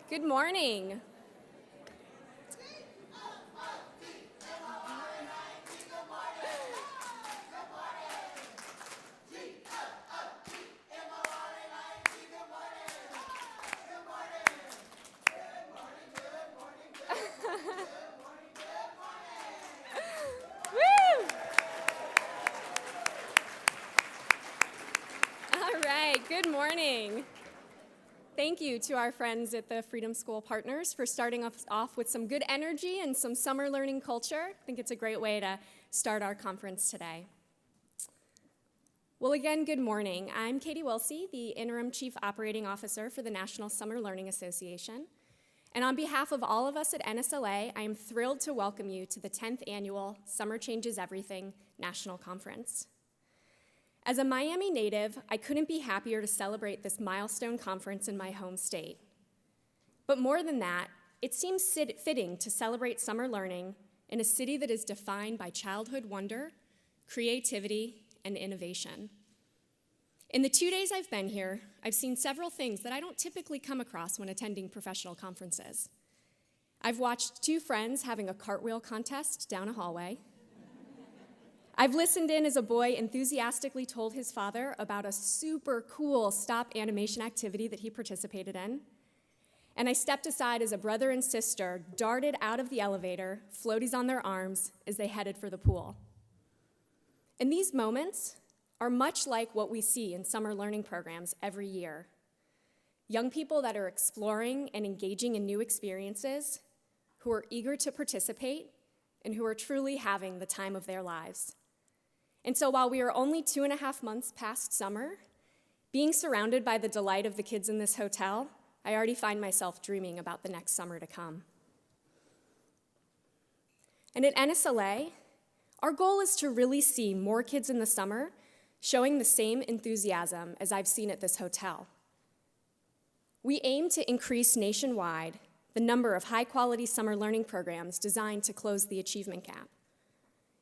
Good morning. Woo! All right, good morning. Thank you to our friends at the Freedom School Partners for starting us off with some good energy and some summer learning culture. I think it's a great way to start our conference today. Well, again, good morning. I'm Katie Wilsey, the Interim Chief Operating Officer for the National Summer Learning Association. And on behalf of all of us at NSLA, I am thrilled to welcome you to the 10th Annual Summer Changes Everything National Conference. As a Miami native, I couldn't be happier to celebrate this milestone conference in my home state. But more than that, it seems fitting to celebrate summer learning in a city that is defined by childhood wonder, creativity, and innovation. In the 2 days I've been here, I've seen several things that I don't typically come across when attending professional conferences. I've watched two friends having a cartwheel contest down a hallway. I've listened in as a boy enthusiastically told his father about a super cool stop animation activity that he participated in. And I stepped aside as a brother and sister darted out of the elevator, floaties on their arms, as they headed for the pool. And these moments are much like what we see in summer learning programs every year. Young people that are exploring and engaging in new experiences, who are eager to participate, and who are truly having the time of their lives. And so while we are only 2.5 months past summer, being surrounded by the delight of the kids in this hotel, I already find myself dreaming about the next summer to come. And at NSLA, our goal is to really see more kids in the summer showing the same enthusiasm as I've seen at this hotel. We aim to increase nationwide the number of high-quality summer learning programs designed to close the achievement gap.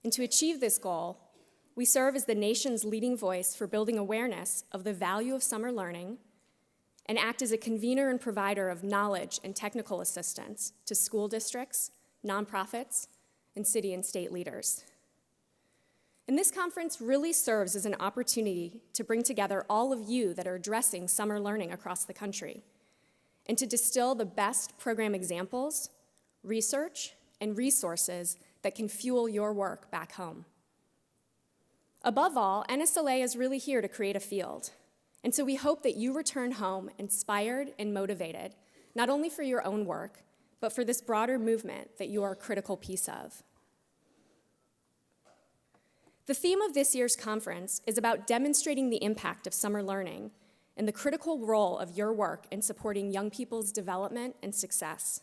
And to achieve this goal, we serve as the nation's leading voice for building awareness of the value of summer learning and act as a convener and provider of knowledge and technical assistance to school districts, nonprofits, and city and state leaders. And this conference really serves as an opportunity to bring together all of you that are addressing summer learning across the country and to distill the best program examples, research, and resources that can fuel your work back home. Above all, NSLA is really here to create a field. And so we hope that you return home inspired and motivated, not only for your own work, but for this broader movement that you are a critical piece of. The theme of this year's conference is about demonstrating the impact of summer learning and the critical role of your work in supporting young people's development and success.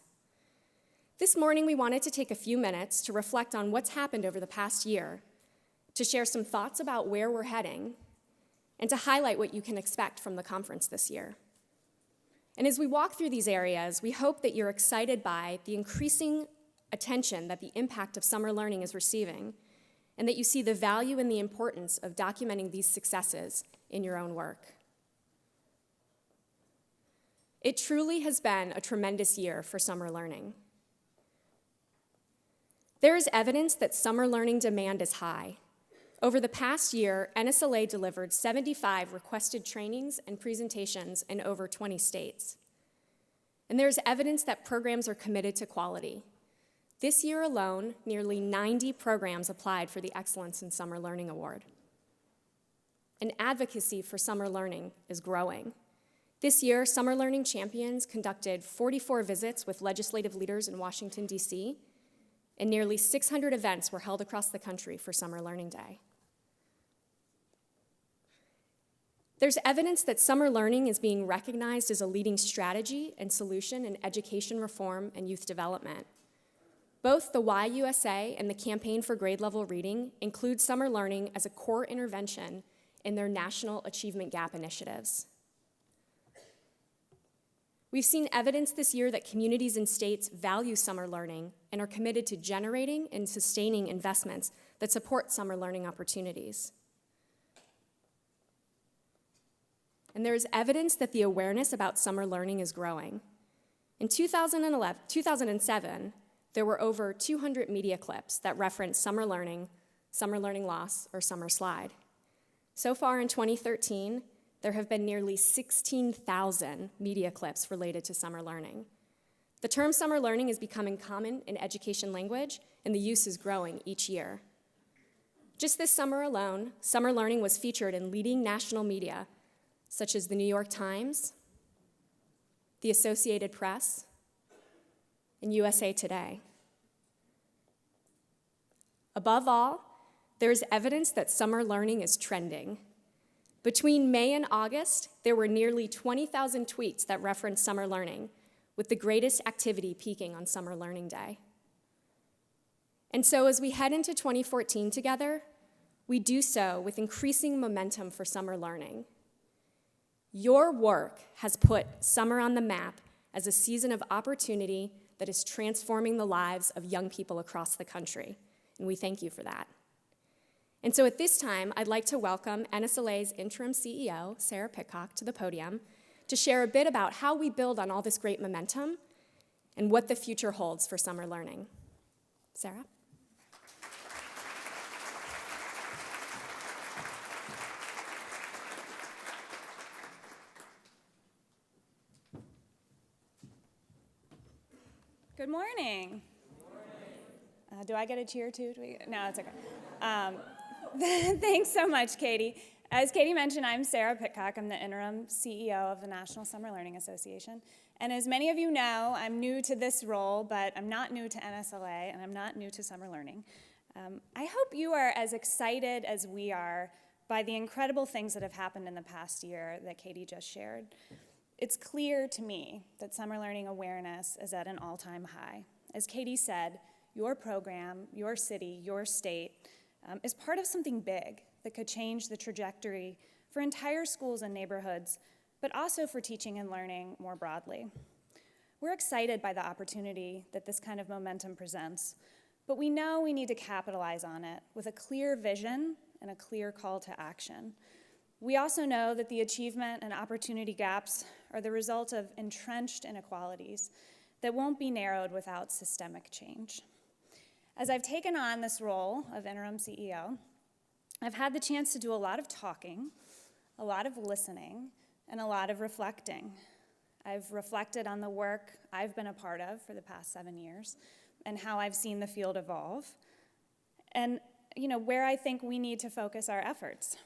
This morning, we wanted to take a few minutes to reflect on what's happened over the past year, to share some thoughts about where we're heading, and to highlight what you can expect from the conference this year. And as we walk through these areas, we hope that you're excited by the increasing attention that the impact of summer learning is receiving, and that you see the value and the importance of documenting these successes in your own work. It truly has been a tremendous year for summer learning. There is evidence that summer learning demand is high. Over the past year, NSLA delivered 75 requested trainings and presentations in over 20 states. And there's evidence that programs are committed to quality. This year alone, nearly 90 programs applied for the Excellence in Summer Learning Award. And advocacy for summer learning is growing. This year, Summer Learning Champions conducted 44 visits with legislative leaders in Washington, D.C., and nearly 600 events were held across the country for Summer Learning Day. There's evidence that summer learning is being recognized as a leading strategy and solution in education reform and youth development. Both the YUSA and the Campaign for Grade Level Reading include summer learning as a core intervention in their national achievement gap initiatives. We've seen evidence this year that communities and states value summer learning and are committed to generating and sustaining investments that support summer learning opportunities. and there is evidence that the awareness about summer learning is growing. In 2007, there were over 200 media clips that referenced summer learning loss, or summer slide. So far in 2013, there have been nearly 16,000 media clips related to summer learning. The term summer learning is becoming common in education language, and the use is growing each year. Just this summer alone, summer learning was featured in leading national media, such as the New York Times, the Associated Press, and USA Today. Above all, there is evidence that summer learning is trending. Between May and August, there were nearly 20,000 tweets that referenced summer learning, with the greatest activity peaking on Summer Learning Day. And so as we head into 2014 together, we do so with increasing momentum for summer learning. Your work has put summer on the map as a season of opportunity that is transforming the lives of young people across the country, and we thank you for that. And so at this time, I'd like to welcome NSLA's interim CEO, Sarah Pitcock, to the podium to share a bit about how we build on all this great momentum and what the future holds for summer learning. Sarah? Good morning. Do I get a cheer too? No, it's okay. Thanks so much, Katie. As Katie mentioned, I'm Sarah Pitcock. I'm the interim CEO of the National Summer Learning Association. And as many of you know, I'm new to this role, but I'm not new to NSLA, and I'm not new to summer learning. I hope you are as excited as we are by the incredible things that have happened in the past year that Katie just shared. It's clear to me that summer learning awareness is at an all-time high. As Katie said, your program, your city, your state is part of something big that could change the trajectory for entire schools and neighborhoods, but also for teaching and learning more broadly. We're excited by the opportunity that this kind of momentum presents, but we know we need to capitalize on it with a clear vision and a clear call to action. We also know that the achievement and opportunity gaps are the result of entrenched inequalities that won't be narrowed without systemic change. As I've taken on this role of interim CEO, I've had the chance to do a lot of talking, a lot of listening, and a lot of reflecting. I've reflected on the work I've been a part of for the past 7 years and how I've seen the field evolve and where I think we need to focus our efforts.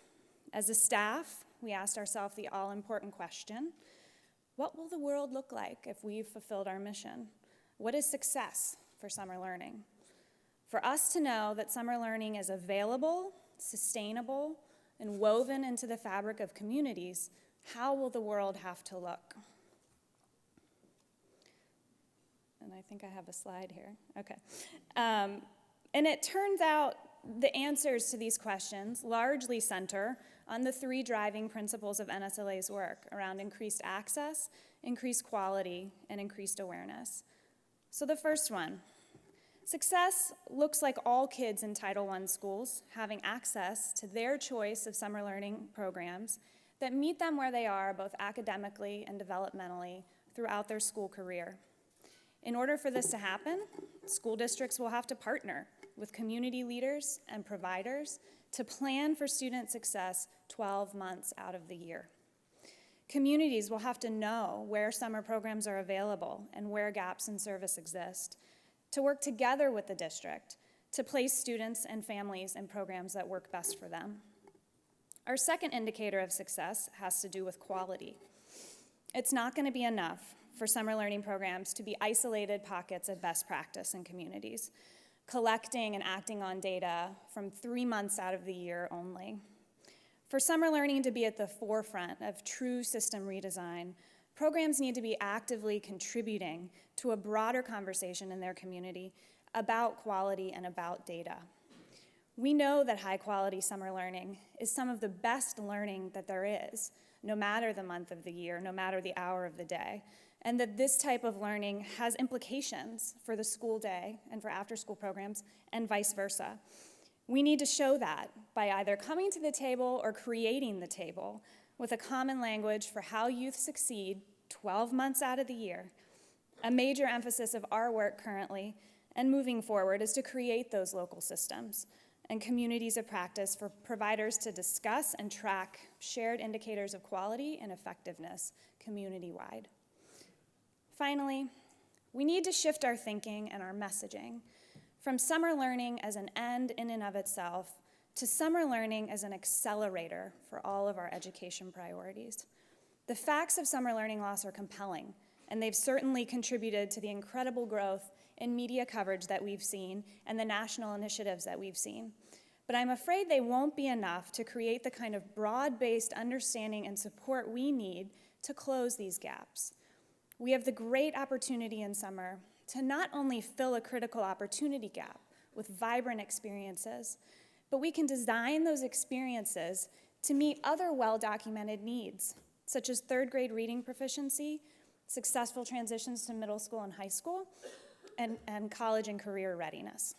As a staff, we asked ourselves the all-important question, what will the world look like if we've fulfilled our mission? What is success for summer learning? For us to know that summer learning is available, sustainable, and woven into the fabric of communities, how will the world have to look? And I think I have a slide here. Okay. And it turns out the answers to these questions largely center on the 3 driving principles of NSLA's work around increased access, increased quality, and increased awareness. So the first one, success looks like all kids in Title I schools having access to their choice of summer learning programs that meet them where they are, both academically and developmentally, throughout their school career. In order for this to happen, school districts will have to partner with community leaders and providers to plan for student success 12 months out of the year. Communities will have to know where summer programs are available and where gaps in service exist, to work together with the district to place students and families in programs that work best for them. Our second indicator of success has to do with quality. It's not going to be enough for summer learning programs to be isolated pockets of best practice in communities, collecting and acting on data from 3 months out of the year only. For summer learning to be at the forefront of true system redesign, programs need to be actively contributing to a broader conversation in their community about quality and about data. We know that high-quality summer learning is some of the best learning that there is, no matter the month of the year, no matter the hour of the day, and that this type of learning has implications for the school day and for after-school programs and vice versa. We need to show that by either coming to the table or creating the table with a common language for how youth succeed 12 months out of the year. A major emphasis of our work currently and moving forward is to create those local systems and communities of practice for providers to discuss and track shared indicators of quality and effectiveness community-wide. Finally, we need to shift our thinking and our messaging from summer learning as an end in and of itself to summer learning as an accelerator for all of our education priorities. The facts of summer learning loss are compelling, and they've certainly contributed to the incredible growth in media coverage that we've seen and the national initiatives that we've seen. But I'm afraid they won't be enough to create the kind of broad-based understanding and support we need to close these gaps. We have the great opportunity in summer to not only fill a critical opportunity gap with vibrant experiences, but we can design those experiences to meet other well-documented needs, such as third grade reading proficiency, successful transitions to middle school and high school, and college and career readiness.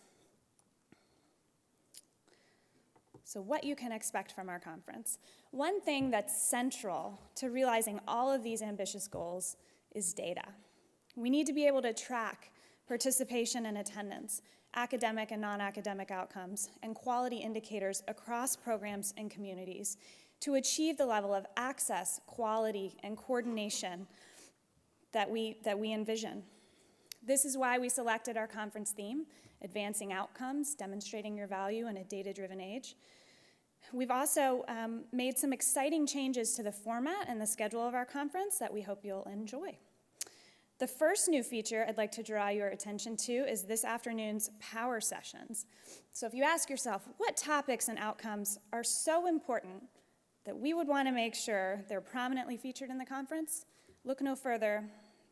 So what you can expect from our conference. One thing that's central to realizing all of these ambitious goals is data. We need to be able to track participation and attendance, academic and non-academic outcomes, and quality indicators across programs and communities to achieve the level of access, quality, and coordination that we envision. This is why we selected our conference theme, Advancing Outcomes, Demonstrating Your Value in a Data-Driven Age. We've also made some exciting changes to the format and the schedule of our conference that we hope you'll enjoy. The first new feature I'd like to draw your attention to is this afternoon's power sessions. So if you ask yourself, what topics and outcomes are so important that we would want to make sure they're prominently featured in the conference, look no further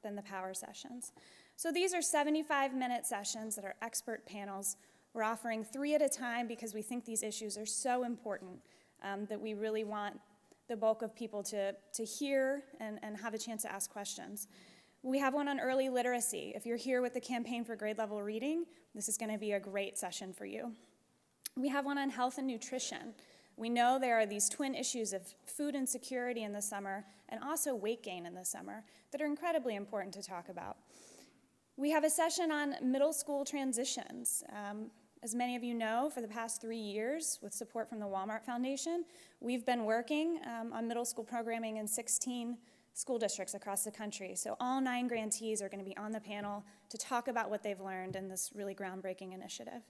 than the power sessions. So these are 75-minute sessions that are expert panels. We're offering 3 at a time because we think these issues are so important that we really want the bulk of people to hear and have a chance to ask questions. We have one on early literacy. If you're here with the Campaign for Grade Level Reading, this is going to be a great session for you. We have one on health and nutrition. We know there are these twin issues of food insecurity in the summer and also weight gain in the summer that are incredibly important to talk about. We have a session on middle school transitions. As many of you know, for the past 3 years, with support from the Walmart Foundation, we've been working on middle school programming in 16 school districts across the country. So all 9 grantees are going to be on the panel to talk about what they've learned in this really groundbreaking initiative.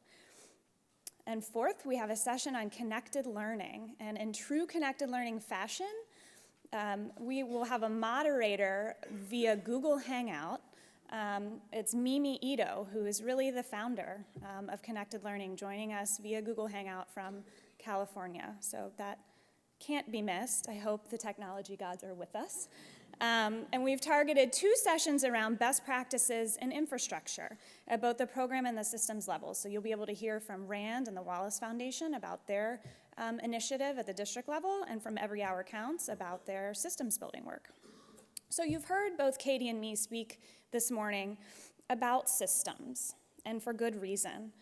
And fourth, we have a session on connected learning. And in true connected learning fashion, we will have a moderator via Google Hangout. It's Mimi Ito, who is really the founder of Connected Learning, joining us via Google Hangout from California. So that can't be missed. I hope the technology gods are with us. And we've targeted 2 sessions around best practices in infrastructure at both the program and the systems levels. So you'll be able to hear from RAND and the Wallace Foundation about their initiative at the district level, and from Every Hour Counts about their systems building work. So you've heard both Katie and me speak this morning about systems, and for good reason.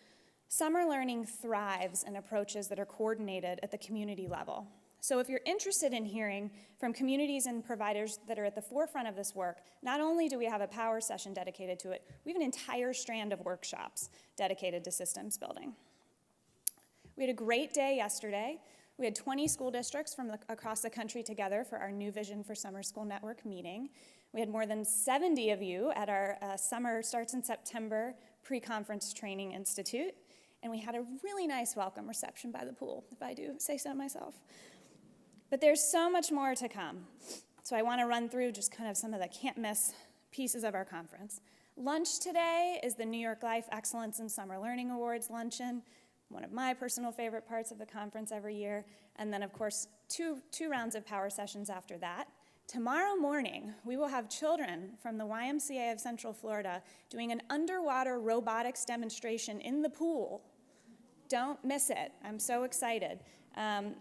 Summer learning thrives in approaches that are coordinated at the community level. So if you're interested in hearing from communities and providers that are at the forefront of this work, not only do we have a power session dedicated to it, we have an entire strand of workshops dedicated to systems building. We had a great day yesterday. We had 20 school districts from across the country together for our New Vision for Summer School Network meeting. We had more than 70 of you at our Summer Starts in September pre-conference training institute, and we had a really nice welcome reception by the pool, if I do say so myself. But there's so much more to come, so I want to run through just kind of some of the can't-miss pieces of our conference. Lunch today is the New York Life Excellence in Summer Learning Awards luncheon, one of my personal favorite parts of the conference every year, and then, of course, two rounds of power sessions after that. Tomorrow morning, we will have children from the YMCA of Central Florida doing an underwater robotics demonstration in the pool. Don't miss it. I'm so excited.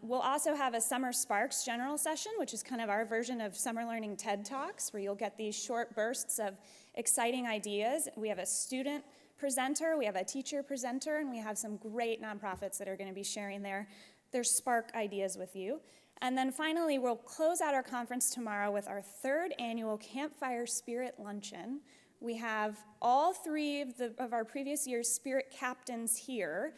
We'll also have a Summer Sparks general session, which is kind of our version of Summer Learning TED Talks, where you'll get these short bursts of exciting ideas. We have a student presenter, we have a teacher presenter, and we have some great nonprofits that are going to be sharing their Spark ideas with you. And then finally, we'll close out our conference tomorrow with our 3rd annual Campfire Spirit Luncheon. We have all 3 of our previous year's Spirit captains here.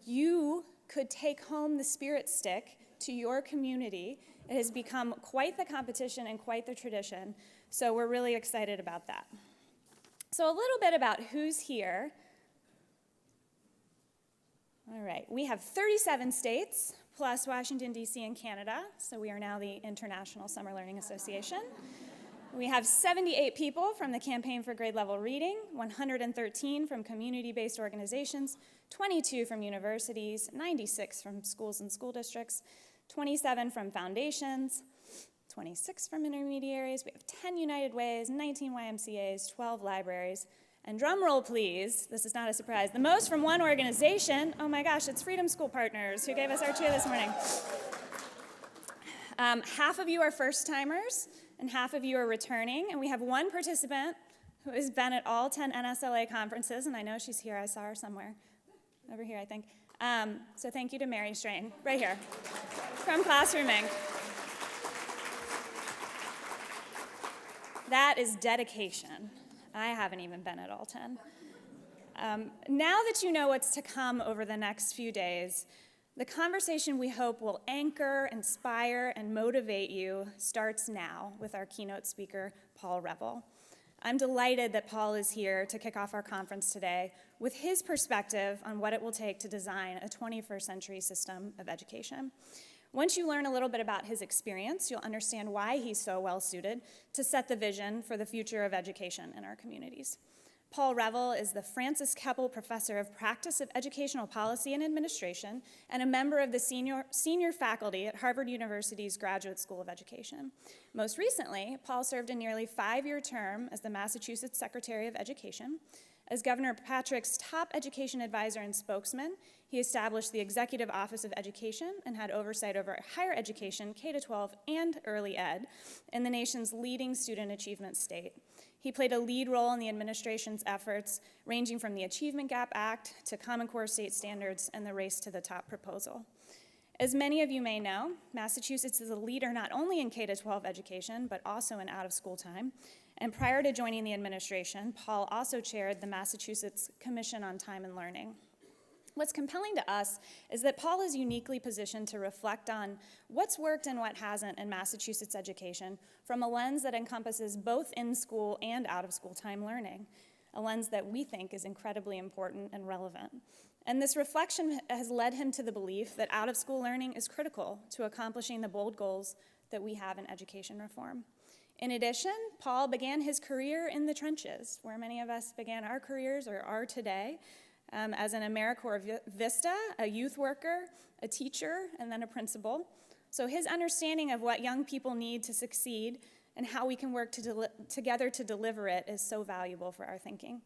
You could take home the Spirit stick to your community. It has become quite the competition and quite the tradition, so we're really excited about that. So a little bit about who's here. All right, we have 37 states, plus Washington, D.C. and Canada, so we are now the International Summer Learning Association. We have 78 people from the Campaign for Grade Level Reading, 113 from community-based organizations, 22 from universities, 96 from schools and school districts, 27 from foundations, 26 from intermediaries. We have 10 United Ways, 19 YMCAs, 12 libraries, and drum roll please, this is not a surprise, the most from one organization. Oh my gosh, it's Freedom School Partners who gave us our cheer this morning. Half of you are first timers and half of you are returning, and we have one participant who has been at all 10 NSLA conferences, and I know she's here, I saw her somewhere, over here I think. So thank you to Mary Strain, right here, from Classroom Inc. That is dedication. I haven't even been at all 10. Now that you know what's to come over the next few days, the conversation we hope will anchor, inspire, and motivate you starts now with our keynote speaker, Paul Reville. I'm delighted that Paul is here to kick off our conference today with his perspective on what it will take to design a 21st century system of education. Once you learn a little bit about his experience, you'll understand why he's so well suited to set the vision for the future of education in our communities. Paul Reville is the Francis Keppel Professor of Practice of Educational Policy and Administration and a member of the senior faculty at Harvard University's Graduate School of Education. Most recently, Paul served a nearly 5-year term as the Massachusetts Secretary of Education. As Governor Patrick's top education advisor and spokesman, he established the Executive Office of Education and had oversight over higher education, K-12, and early ed in the nation's leading student achievement state. He played a lead role in the administration's efforts, ranging from the Achievement Gap Act to Common Core state standards and the Race to the Top proposal. As many of you may know, Massachusetts is a leader not only in K-12 education, but also in out-of-school time. And prior to joining the administration, Paul also chaired the Massachusetts Commission on Time and Learning. What's compelling to us is that Paul is uniquely positioned to reflect on what's worked and what hasn't in Massachusetts education from a lens that encompasses both in-school and out-of-school time learning, a lens that we think is incredibly important and relevant. And this reflection has led him to the belief that out-of-school learning is critical to accomplishing the bold goals that we have in education reform. In addition, Paul began his career in the trenches, where many of us began our careers or are today, as an AmeriCorps Vista, a youth worker, a teacher, and then a principal. So his understanding of what young people need to succeed and how we can work together to deliver it is so valuable for our thinking.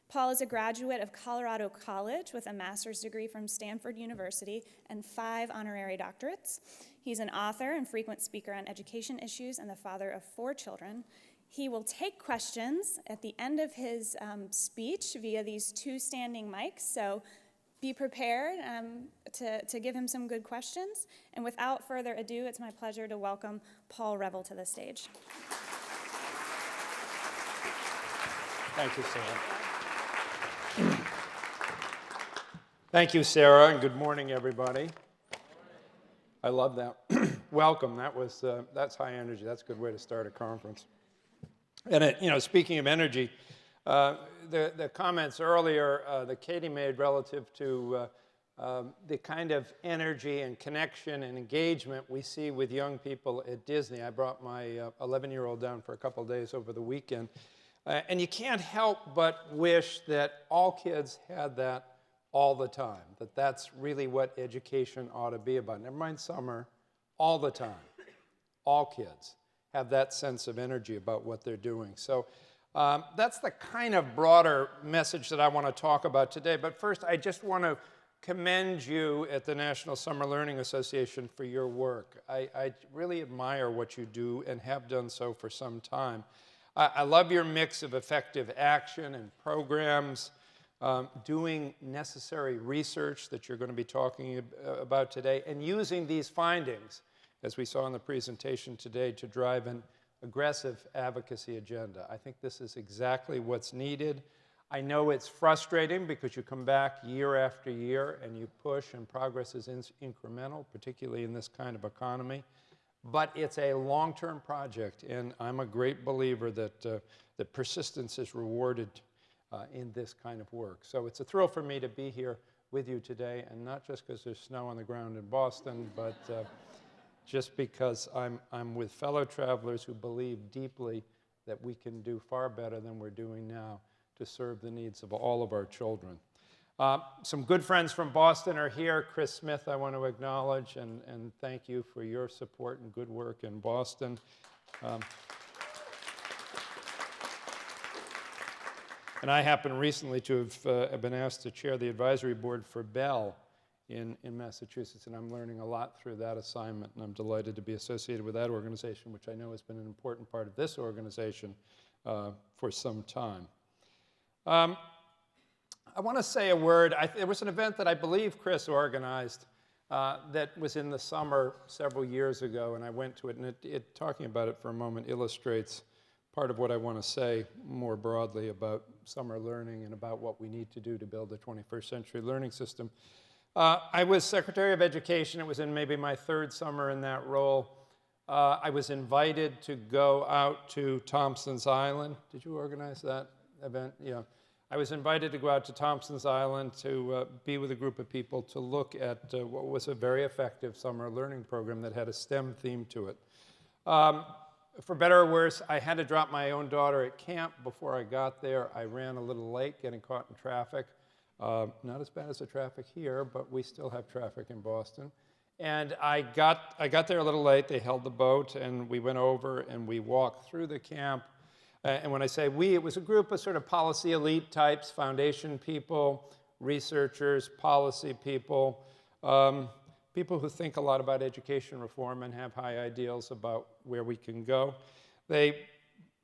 Paul is a graduate of Colorado College with a master's degree from Stanford University and 5 honorary doctorates. He's an author and frequent speaker on education issues and the father of 4 children. He will take questions at the end of his speech via these 2 standing mics, so be prepared to give him some good questions. And without further ado, it's my pleasure to welcome Paul Reville to the stage. Thank you, Sarah. Thank you, Sarah, and good morning, everybody. I love that. Welcome. That's high energy. That's a good way to start a conference. And speaking of energy, the comments earlier that Katie made relative to the kind of energy and connection and engagement we see with young people at Disney. I brought my 11-year-old down for a couple of days over the weekend. And you can't help but wish that all kids had that all the time, that that's really what education ought to be about. Never mind summer, all the time. All kids have that sense of energy about what they're doing. So that's the kind of broader message that I want to talk about today. But first, I just want to commend you at the National Summer Learning Association for your work. I really admire what you do and have done so for some time. I love your mix of effective action and programs, doing necessary research that you're going to be talking about today, and using these findings as we saw in the presentation today, to drive an aggressive advocacy agenda. I think this is exactly what's needed. I know it's frustrating because you come back year after year and you push and progress is incremental, particularly in this kind of economy. But it's a long-term project, and I'm a great believer that persistence is rewarded in this kind of work. So it's a thrill for me to be here with you today, and not just because there's snow on the ground in Boston, but just because I'm with fellow travelers who believe deeply that we can do far better than we're doing now to serve the needs of all of our children. Some good friends from Boston are here. Chris Smith, I want to acknowledge and thank you for your support and good work in Boston. And I happen recently to have been asked to chair the advisory board for Bell in Massachusetts, and I'm learning a lot through that assignment, and I'm delighted to be associated with that organization, which I know has been an important part of this organization for some time. I want to say a word. There was an event that I believe Chris organized that was in the summer several years ago, and I went to it, and talking about it for a moment illustrates part of what I want to say more broadly about summer learning and about what we need to do to build a 21st century learning system. I was Secretary of Education. It was in maybe my third summer in that role. I was invited to go out to Thompson's Island. Did you organize that event? Yeah. I was invited to go out to Thompson's Island to be with a group of people to look at what was a very effective summer learning program that had a STEM theme to it. For better or worse, I had to drop my own daughter at camp before I got there. I ran a little late, getting caught in traffic. Not as bad as the traffic here, but we still have traffic in Boston. And I got there a little late. They held the boat, and we went over, and we walked through the camp. And when I say we, it was a group of sort of policy elite types, foundation people, researchers, policy people, people who think a lot about education reform and have high ideals about where we can go.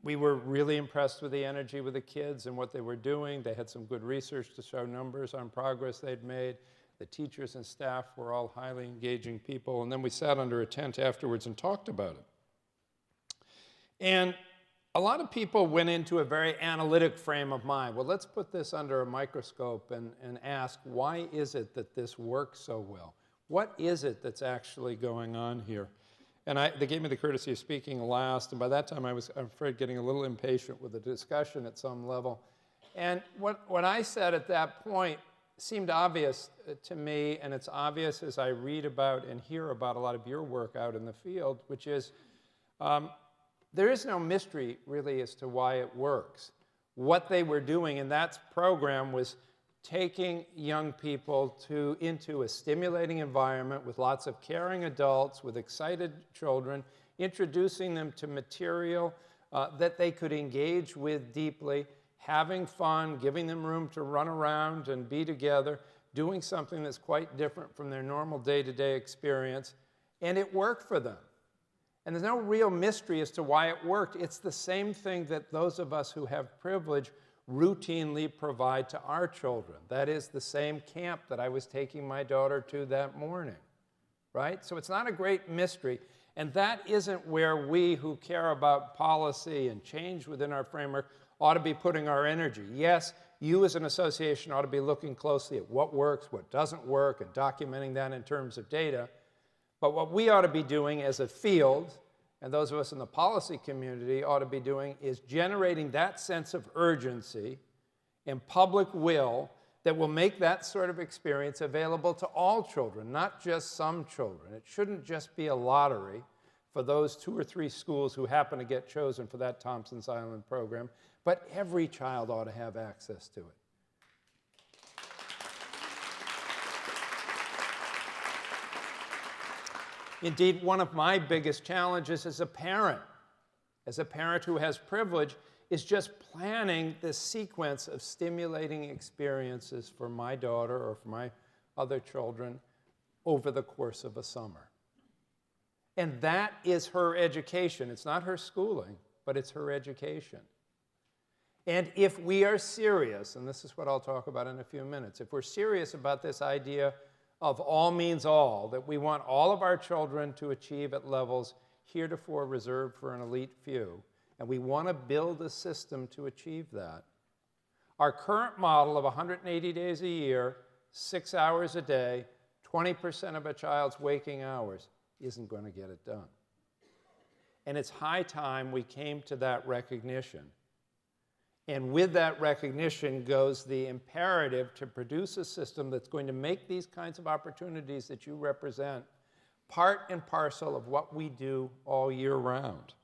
We were really impressed with the energy with the kids and what they were doing. They had some good research to show numbers on progress they'd made. The teachers and staff were all highly engaging people. And then we sat under a tent afterwards and talked about it. And a lot of people went into a very analytic frame of mind. Well, let's put this under a microscope and ask, why is it that this works so well? What is it that's actually going on here? And they gave me the courtesy of speaking last, and by that time I was, I'm afraid, getting a little impatient with the discussion at some level. And what I said at that point seemed obvious to me, and it's obvious as I read about and hear about a lot of your work out in the field, which is there is no mystery, really, as to why it works. What they were doing in that program was taking young people into a stimulating environment with lots of caring adults, with excited children, introducing them to material that they could engage with deeply, having fun, giving them room to run around and be together, doing something that's quite different from their normal day-to-day experience, and it worked for them. And there's no real mystery as to why it worked. It's the same thing that those of us who have privilege routinely provide to our children. That is the same camp that I was taking my daughter to that morning, right? So it's not a great mystery, and that isn't where we who care about policy and change within our framework ought to be putting our energy. Yes, you as an association ought to be looking closely at what works, what doesn't work, and documenting that in terms of data. But what we ought to be doing as a field, and those of us in the policy community ought to be doing, is generating that sense of urgency and public will that will make that sort of experience available to all children, not just some children. It shouldn't just be a lottery for those 2 or 3 schools who happen to get chosen for that Thompson's Island program, but every child ought to have access to it. Indeed, one of my biggest challenges as a parent who has privilege, is just planning the sequence of stimulating experiences for my daughter or for my other children over the course of a summer. And that is her education. It's not her schooling, but it's her education. And if we are serious, and this is what I'll talk about in a few minutes, if we're serious about this idea of all means all, that we want all of our children to achieve at levels heretofore reserved for an elite few, and we want to build a system to achieve that. Our current model of 180 days a year, 6 hours a day, 20% of a child's waking hours isn't going to get it done. And it's high time we came to that recognition. And with that recognition goes the imperative to produce a system that's going to make these kinds of opportunities that you represent part and parcel of what we do all year round.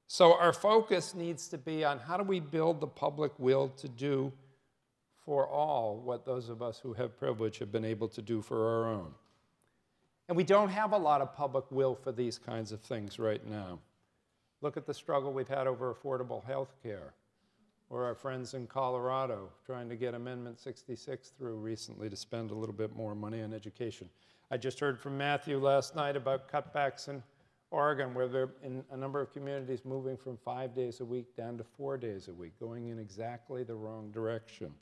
So our focus needs to be on how do we build the public will to do for all what those of us who have privilege have been able to do for our own. And we don't have a lot of public will for these kinds of things right now. Look at the struggle we've had over affordable health care, or our friends in Colorado trying to get Amendment 66 through recently to spend a little bit more money on education. I just heard from Matthew last night about cutbacks in Oregon, where they're in a number of communities moving from 5 days a week down to 4 days a week, going in exactly the wrong direction.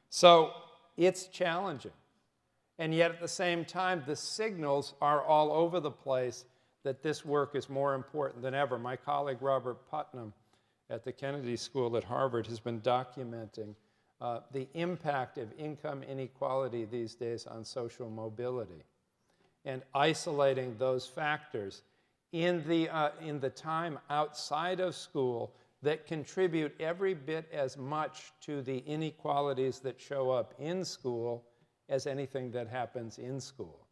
So it's challenging. And yet at the same time, the signals are all over the place that this work is more important than ever. My colleague Robert Putnam at the Kennedy School at Harvard has been documenting the impact of income inequality these days on social mobility and isolating those factors in the time outside of school that contribute every bit as much to the inequalities that show up in school as anything that happens in school.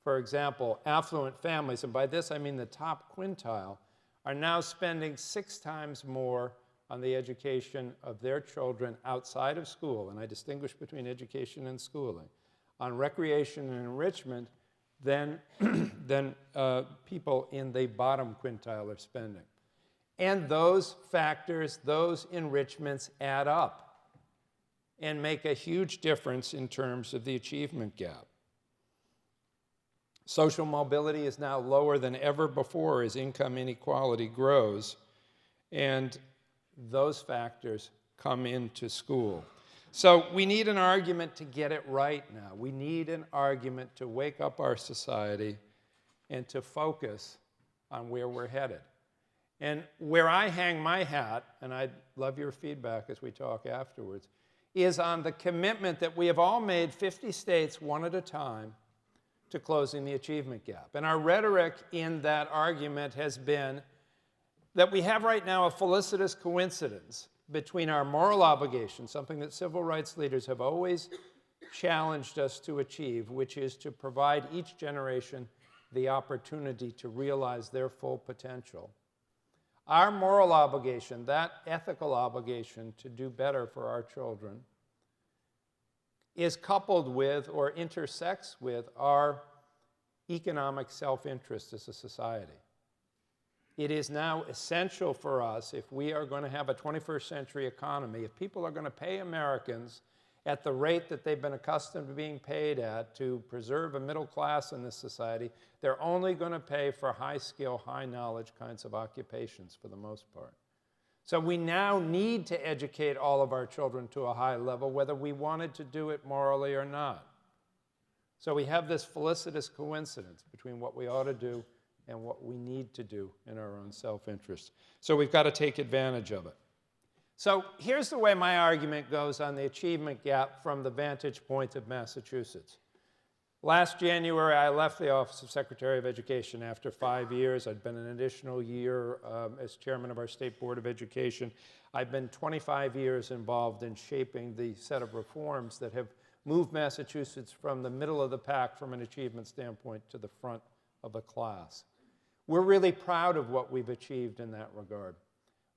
For example, affluent families, and by this I mean the top quintile, are now spending 6 times more on the education of their children outside of school, and I distinguish between education and schooling, on recreation and enrichment than people in the bottom quintile are spending. And those factors, those enrichments add up and make a huge difference in terms of the achievement gap. Social mobility is now lower than ever before as income inequality grows, and those factors come into school. So we need an argument to get it right now. We need an argument to wake up our society and to focus on where we're headed. And where I hang my hat, and I'd love your feedback as we talk afterwards, is on the commitment that we have all made, 50 states, one at a time, to closing the achievement gap. And our rhetoric in that argument has been that we have right now a felicitous coincidence between our moral obligation, something that civil rights leaders have always challenged us to achieve, which is to provide each generation the opportunity to realize their full potential. Our moral obligation, that ethical obligation to do better for our children, is coupled with or intersects with our economic self-interest as a society. It is now essential for us, if we are going to have a 21st century economy, if people are going to pay Americans at the rate that they've been accustomed to being paid at to preserve a middle class in this society, they're only going to pay for high skill, high knowledge kinds of occupations for the most part. So we now need to educate all of our children to a high level, whether we wanted to do it morally or not. So we have this felicitous coincidence between what we ought to do and what we need to do in our own self-interest. So we've got to take advantage of it. So here's the way my argument goes on the achievement gap from the vantage point of Massachusetts. Last January, I left the Office of Secretary of Education after 5 years. I'd been an additional year as chairman of our State Board of Education. I've been 25 years involved in shaping the set of reforms that have moved Massachusetts from the middle of the pack from an achievement standpoint to the front of the class. We're really proud of what we've achieved in that regard.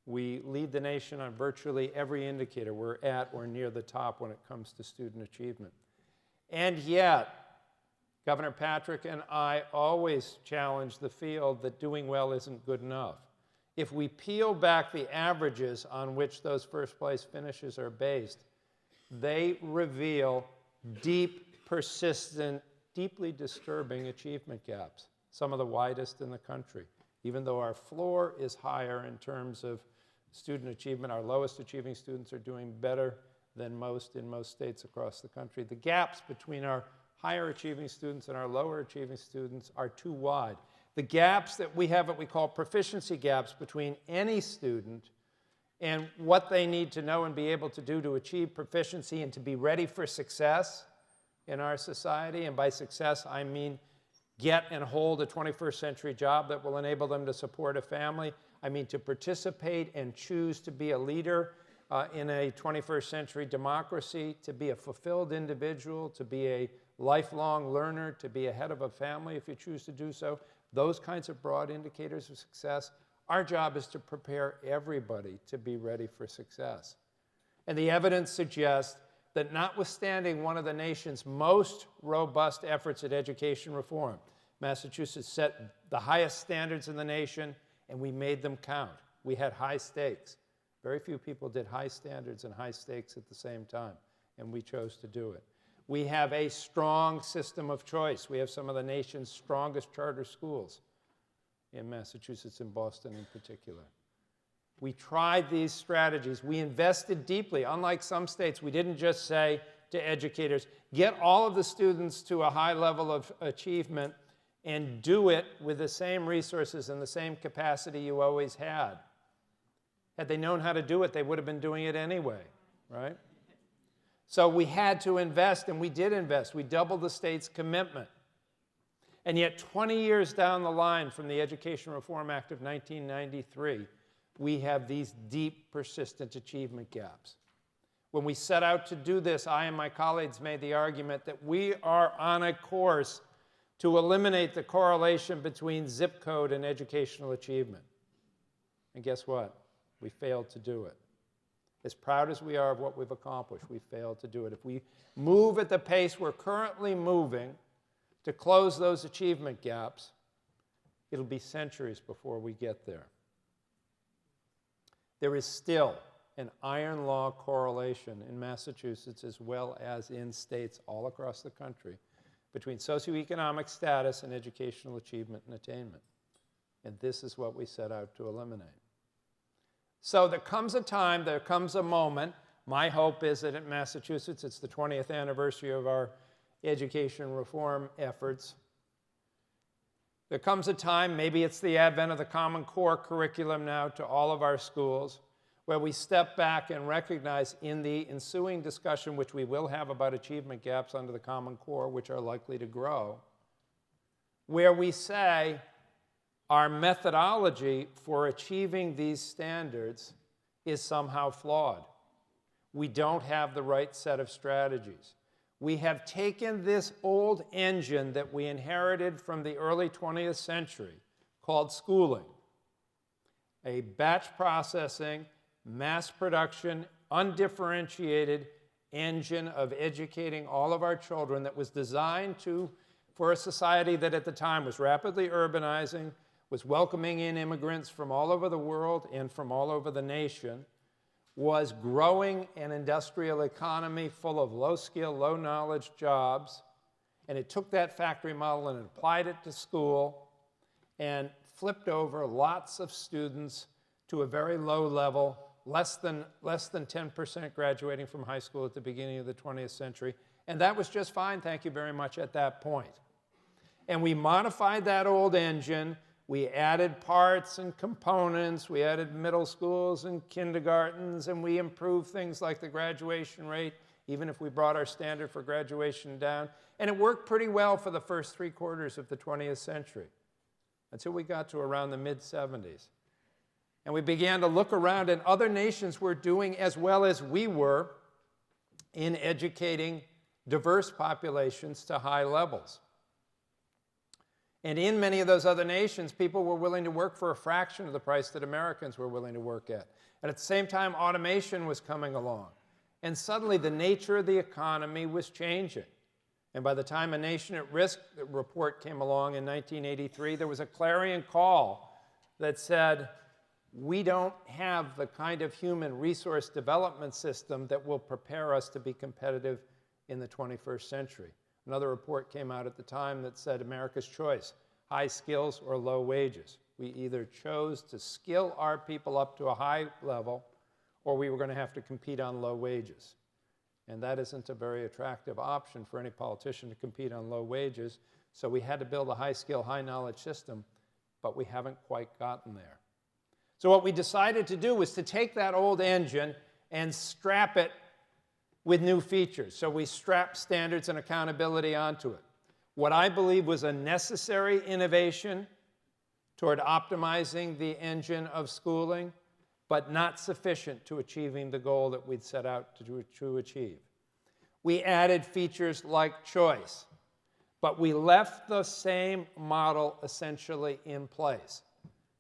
We lead the nation on virtually every indicator. We're at or near the top when it comes to student achievement. And yet, Governor Patrick and I always challenge the field that doing well isn't good enough. If we peel back the averages on which those first place finishes are based, they reveal deep, persistent, deeply disturbing achievement gaps, some of the widest in the country. Even though our floor is higher in terms of student achievement, our lowest achieving students are doing better than most in most states across the country. The gaps between our higher achieving students and our lower achieving students are too wide. The gaps that we have, what we call proficiency gaps between any student and what they need to know and be able to do to achieve proficiency and to be ready for success in our society. And by success, I mean get and hold a 21st century job that will enable them to support a family. I mean to participate and choose to be a leader in a 21st century democracy, to be a fulfilled individual, to be a lifelong learner, to be a head of a family if you choose to do so. Those kinds of broad indicators of success. Our job is to prepare everybody to be ready for success. And the evidence suggests that notwithstanding one of the nation's most robust efforts at education reform, Massachusetts set the highest standards in the nation, and we made them count. We had high stakes. Very few people did high standards and high stakes at the same time, and we chose to do it. We have a strong system of choice. We have some of the nation's strongest charter schools in Massachusetts and Boston in particular. We tried these strategies. We invested deeply. Unlike some states, we didn't just say to educators, get all of the students to a high level of achievement and do it with the same resources and the same capacity you always had. Had they known how to do it, they would have been doing it anyway, right? So we had to invest, and we did invest. We doubled the state's commitment. And yet 20 years down the line from the Education Reform Act of 1993, we have these deep, persistent achievement gaps. When we set out to do this, I and my colleagues made the argument that we are on a course to eliminate the correlation between zip code and educational achievement. And guess what? We failed to do it. As proud as we are of what we've accomplished, we failed to do it. If we move at the pace we're currently moving to close those achievement gaps, it'll be centuries before we get there. There is still an iron law correlation in Massachusetts as well as in states all across the country between socioeconomic status and educational achievement and attainment. And this is what we set out to eliminate. So there comes a time, there comes a moment. My hope is that in Massachusetts, it's the 20th anniversary of our education reform efforts. There comes a time, maybe it's the advent of the Common Core curriculum now to all of our schools, where we step back and recognize in the ensuing discussion, which we will have about achievement gaps under the Common Core, which are likely to grow, where we say our methodology for achieving these standards is somehow flawed. We don't have the right set of strategies. We have taken this old engine that we inherited from the early 20th century called schooling, a batch processing, mass production, undifferentiated engine of educating all of our children that was designed for a society that at the time was rapidly urbanizing, was welcoming in immigrants from all over the world and from all over the nation, was growing an industrial economy full of low-skill, low-knowledge jobs, and it took that factory model and it applied it to school and flipped over lots of students to a very low level, less than 10% graduating from high school at the beginning of the 20th century. And that was just fine, thank you very much, at that point. And we modified that old engine. We added parts and components, we added middle schools and kindergartens, and we improved things like the graduation rate, even if we brought our standard for graduation down. And it worked pretty well for the first 3/4 of the 20th century, until we got to around the mid-70s. And we began to look around, and other nations were doing as well as we were in educating diverse populations to high levels. And in many of those other nations, people were willing to work for a fraction of the price that Americans were willing to work at. And at the same time, automation was coming along. And suddenly, the nature of the economy was changing. And by the time a Nation at Risk report came along in 1983, there was a clarion call that said, we don't have the kind of human resource development system that will prepare us to be competitive in the 21st century. Another report came out at the time that said America's choice, high skills or low wages. We either chose to skill our people up to a high level, or we were going to have to compete on low wages. And that isn't a very attractive option for any politician to compete on low wages. So we had to build a high-skill, high-knowledge system, but we haven't quite gotten there. So what we decided to do was to take that old engine and strap it with new features. So we strapped standards and accountability onto it. What I believe was a necessary innovation toward optimizing the engine of schooling, but not sufficient to achieving the goal that we'd set out to achieve. We added features like choice, but we left the same model essentially in place.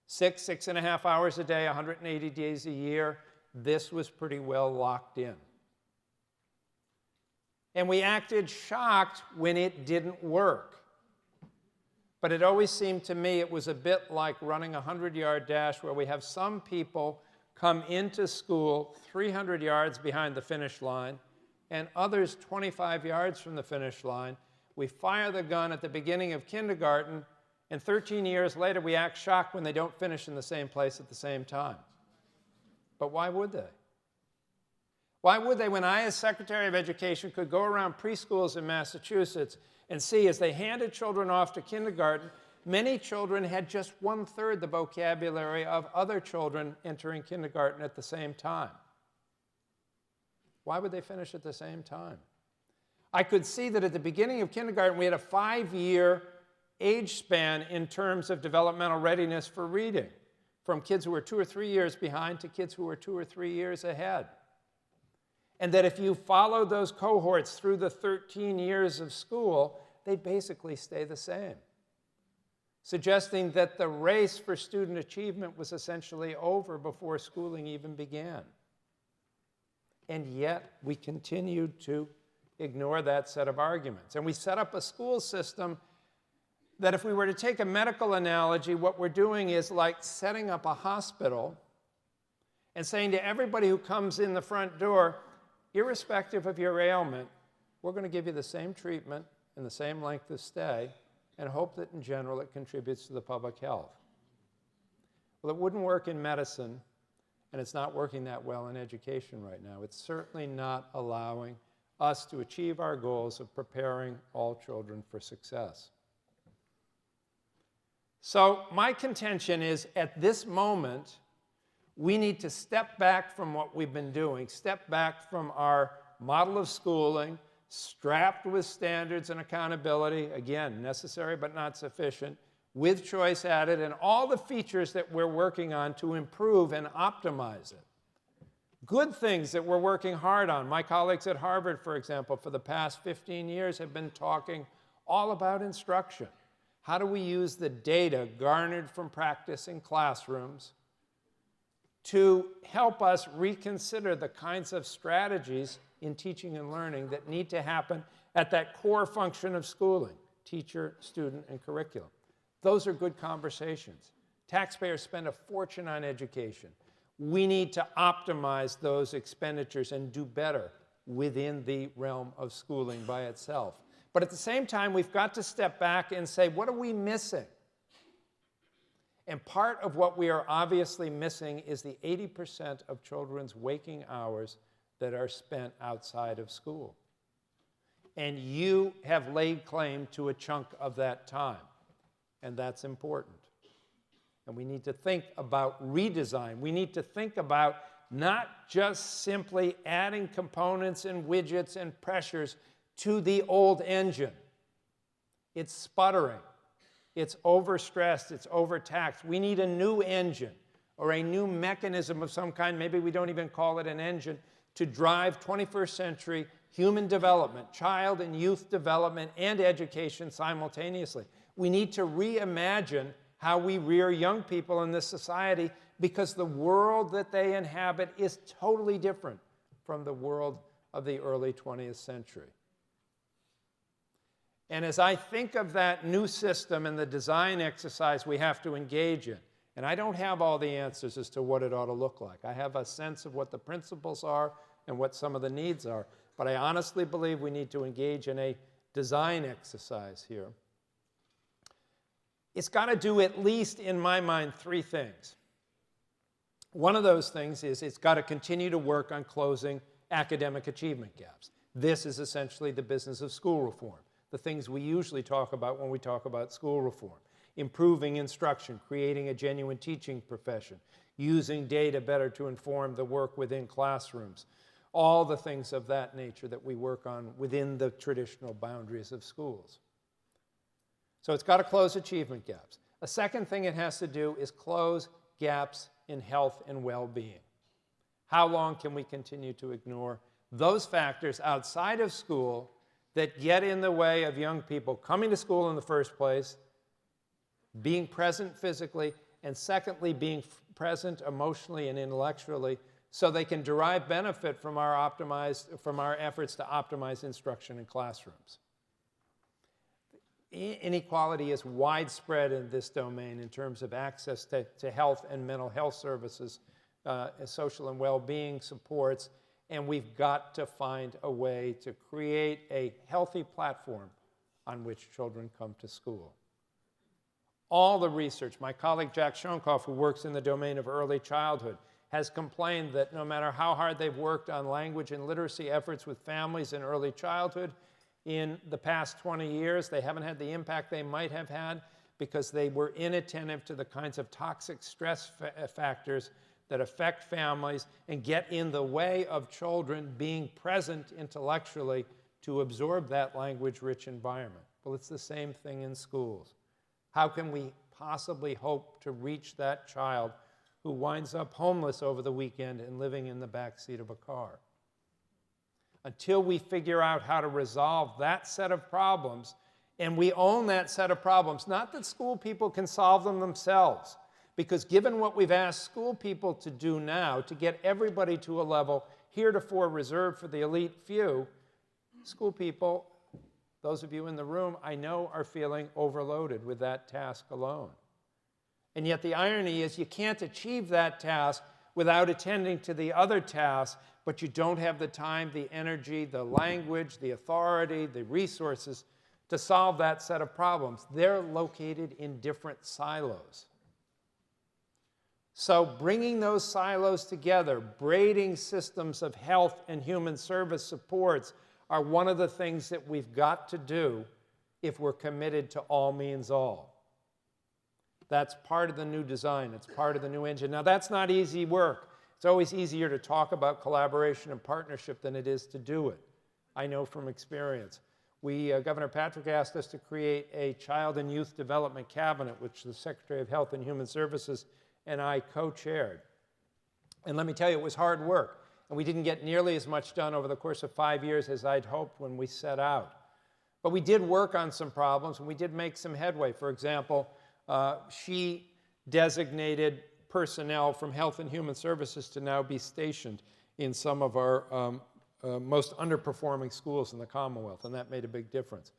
6.5 hours a day, 180 days a year. This was pretty well locked in. And we acted shocked when it didn't work. But it always seemed to me it was a bit like running a 100-yard dash where we have some people come into school 300 yards behind the finish line and others 25 yards from the finish line. We fire the gun at the beginning of kindergarten, and 13 years later we act shocked when they don't finish in the same place at the same time. But why would they? Why would they, when I, as Secretary of Education, could go around preschools in Massachusetts and see as they handed children off to kindergarten, many children had just 1/3 the vocabulary of other children entering kindergarten at the same time? Why would they finish at the same time? I could see that at the beginning of kindergarten, we had a 5-year age span in terms of developmental readiness for reading, from kids who were 2 or 3 years behind to kids who were 2 or 3 years ahead. And that if you follow those cohorts through the 13 years of school, they basically stay the same, suggesting that the race for student achievement was essentially over before schooling even began. And yet, we continued to ignore that set of arguments. And we set up a school system that, if we were to take a medical analogy, what we're doing is like setting up a hospital and saying to everybody who comes in the front door, irrespective of your ailment, we're going to give you the same treatment and the same length of stay and hope that in general it contributes to the public health. Well, it wouldn't work in medicine, and it's not working that well in education right now. It's certainly not allowing us to achieve our goals of preparing all children for success. So my contention is, at this moment, we need to step back from what we've been doing, step back from our model of schooling, strapped with standards and accountability, again, necessary but not sufficient, with choice added, and all the features that we're working on to improve and optimize it. Good things that we're working hard on. My colleagues at Harvard, for example, for the past 15 years have been talking all about instruction. How do we use the data garnered from practice in classrooms to help us reconsider the kinds of strategies in teaching and learning that need to happen at that core function of schooling, teacher, student, and curriculum? Those are good conversations. Taxpayers spend a fortune on education. We need to optimize those expenditures and do better within the realm of schooling by itself. But at the same time, we've got to step back and say, what are we missing? And part of what we are obviously missing is the 80% of children's waking hours that are spent outside of school. And you have laid claim to a chunk of that time, and that's important. And we need to think about redesign. We need to think about not just simply adding components and widgets and pressures to the old engine. It's sputtering. It's overstressed. It's overtaxed. We need a new engine or a new mechanism of some kind, maybe we don't even call it an engine, to drive 21st century human development, child and youth development, and education simultaneously. We need to reimagine how we rear young people in this society, because the world that they inhabit is totally different from the world of the early 20th century. And as I think of that new system and the design exercise we have to engage in, and I don't have all the answers as to what it ought to look like. I have a sense of what the principles are and what some of the needs are, but I honestly believe we need to engage in a design exercise here. It's got to do, at least in my mind, 3 things. One of those things is it's got to continue to work on closing academic achievement gaps. This is essentially the business of school reform, the things we usually talk about when we talk about school reform. Improving instruction, creating a genuine teaching profession, using data better to inform the work within classrooms, all the things of that nature that we work on within the traditional boundaries of schools. So it's got to close achievement gaps. A second thing it has to do is close gaps in health and well-being. How long can we continue to ignore those factors outside of school that get in the way of young people coming to school in the first place, being present physically, and secondly, being present emotionally and intellectually so they can derive benefit from our efforts to optimize instruction in classrooms. Inequality is widespread in this domain in terms of access to health and mental health services, social and well-being supports, and we've got to find a way to create a healthy platform on which children come to school. All the research, my colleague Jack Schoenkoff, who works in the domain of early childhood, has complained that no matter how hard they've worked on language and literacy efforts with families in early childhood, in the past 20 years, they haven't had the impact they might have had because they were inattentive to the kinds of toxic stress factors that affect families and get in the way of children being present intellectually to absorb that language-rich environment. Well, it's the same thing in schools. How can we possibly hope to reach that child who winds up homeless over the weekend and living in the back seat of a car? Until we figure out how to resolve that set of problems, and we own that set of problems, not that school people can solve them themselves, because given what we've asked school people to do now, to get everybody to a level heretofore reserved for the elite few, school people, those of you in the room, I know are feeling overloaded with that task alone. And yet the irony is you can't achieve that task without attending to the other tasks, but you don't have the time, the energy, the language, the authority, the resources to solve that set of problems. They're located in different silos. So bringing those silos together, braiding systems of health and human service supports are one of the things that we've got to do if we're committed to all means all. That's part of the new design. It's part of the new engine. Now, that's not easy work. It's always easier to talk about collaboration and partnership than it is to do it. I know from experience. Governor Patrick asked us to create a Child and Youth Development Cabinet, which the Secretary of Health and Human Services and I co-chaired. And let me tell you, it was hard work. And we didn't get nearly as much done over the course of 5 years as I'd hoped when we set out. But we did work on some problems, and we did make some headway. For example, she designated personnel from Health and Human Services to now be stationed in some of our most underperforming schools in the Commonwealth, and that made a big difference.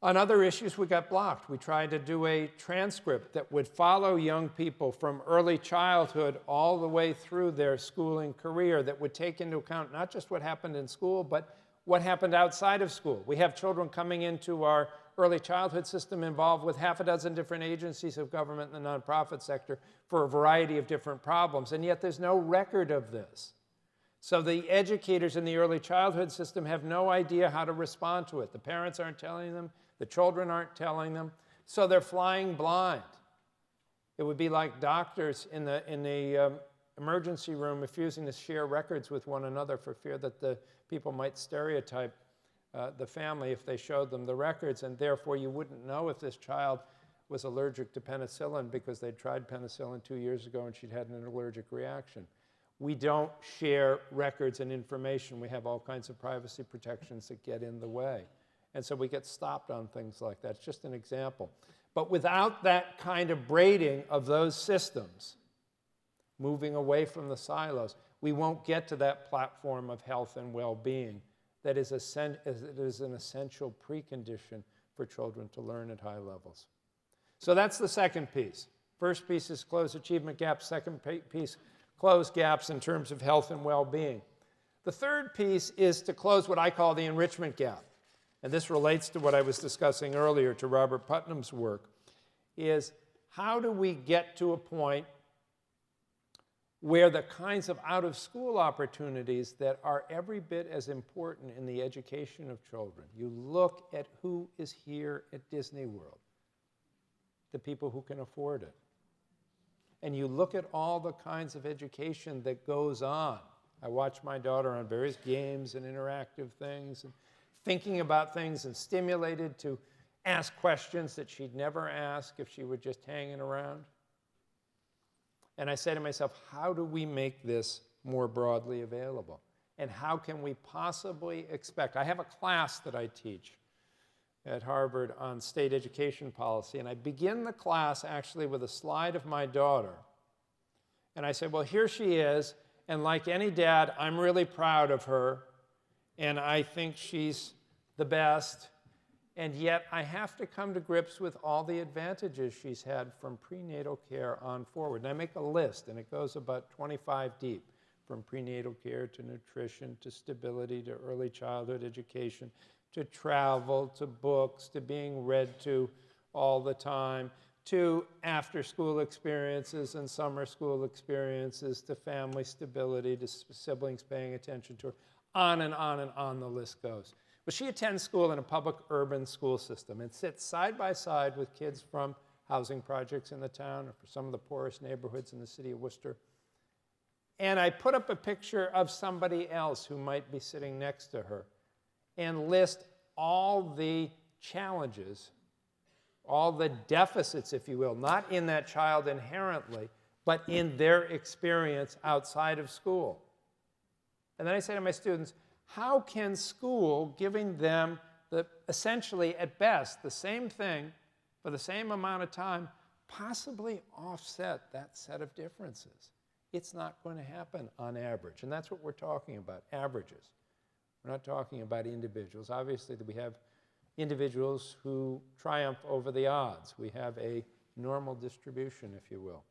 On other issues, we got blocked. We tried to do a transcript that would follow young people from early childhood all the way through their schooling career, that would take into account not just what happened in school, but what happened outside of school. We have children coming into our early childhood system involved with half a dozen different agencies of government in the nonprofit sector for a variety of different problems, and yet there's no record of this. So the educators in the early childhood system have no idea how to respond to it. The parents aren't telling them. The children aren't telling them. So they're flying blind. It would be like doctors in the emergency room refusing to share records with one another for fear that the people might stereotype the family if they showed them the records, and therefore you wouldn't know if this child was allergic to penicillin because they'd tried penicillin 2 years ago and she'd had an allergic reaction. We don't share records and information. We have all kinds of privacy protections that get in the way. And so we get stopped on things like that. It's just an example. But without that kind of braiding of those systems, moving away from the silos, we won't get to that platform of health and well-being that is an essential precondition for children to learn at high levels. So that's the second piece. First piece is close achievement gaps. Second piece, close gaps in terms of health and well-being. The third piece is to close what I call the enrichment gap. And this relates to what I was discussing earlier, to Robert Putnam's work, is how do we get to a point where the kinds of out-of-school opportunities that are every bit as important in the education of children. You look at who is here at Disney World, the people who can afford it. And you look at all the kinds of education that goes on. I watch my daughter on various games and interactive things, and thinking about things and stimulated to ask questions that she'd never ask if she were just hanging around. And I say to myself, how do we make this more broadly available? And how can we possibly expect? I have a class that I teach at Harvard on state education policy, and I begin the class actually with a slide of my daughter. And I say, well, here she is, and like any dad, I'm really proud of her, and I think she's the best. And yet, I have to come to grips with all the advantages she's had from prenatal care on forward. And I make a list, and it goes about 25 deep, from prenatal care to nutrition to stability to early childhood education to travel to books to being read to all the time to after-school experiences and summer school experiences to family stability to siblings paying attention to her. On and on the list goes. But she attends school in a public urban school system and sits side by side with kids from housing projects in the town or for some of the poorest neighborhoods in the city of Worcester. And I put up a picture of somebody else who might be sitting next to her and list all the challenges, all the deficits, if you will, not in that child inherently, but in their experience outside of school. And then I say to my students, how can school, giving them essentially at best the same thing for the same amount of time, possibly offset that set of differences? It's not going to happen on average. And that's what we're talking about, averages. We're not talking about individuals. Obviously, we have individuals who triumph over the odds. We have a normal distribution, if you will.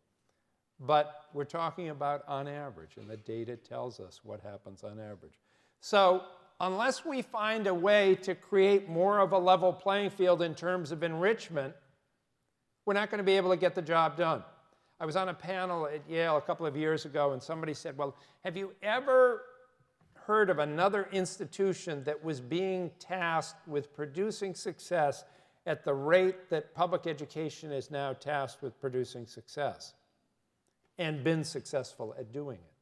But we're talking about on average, and the data tells us what happens on average. So unless we find a way to create more of a level playing field in terms of enrichment, we're not going to be able to get the job done. I was on a panel at Yale a couple of years ago, and somebody said, well, have you ever heard of another institution that was being tasked with producing success at the rate that public education is now tasked with producing success and been successful at doing it?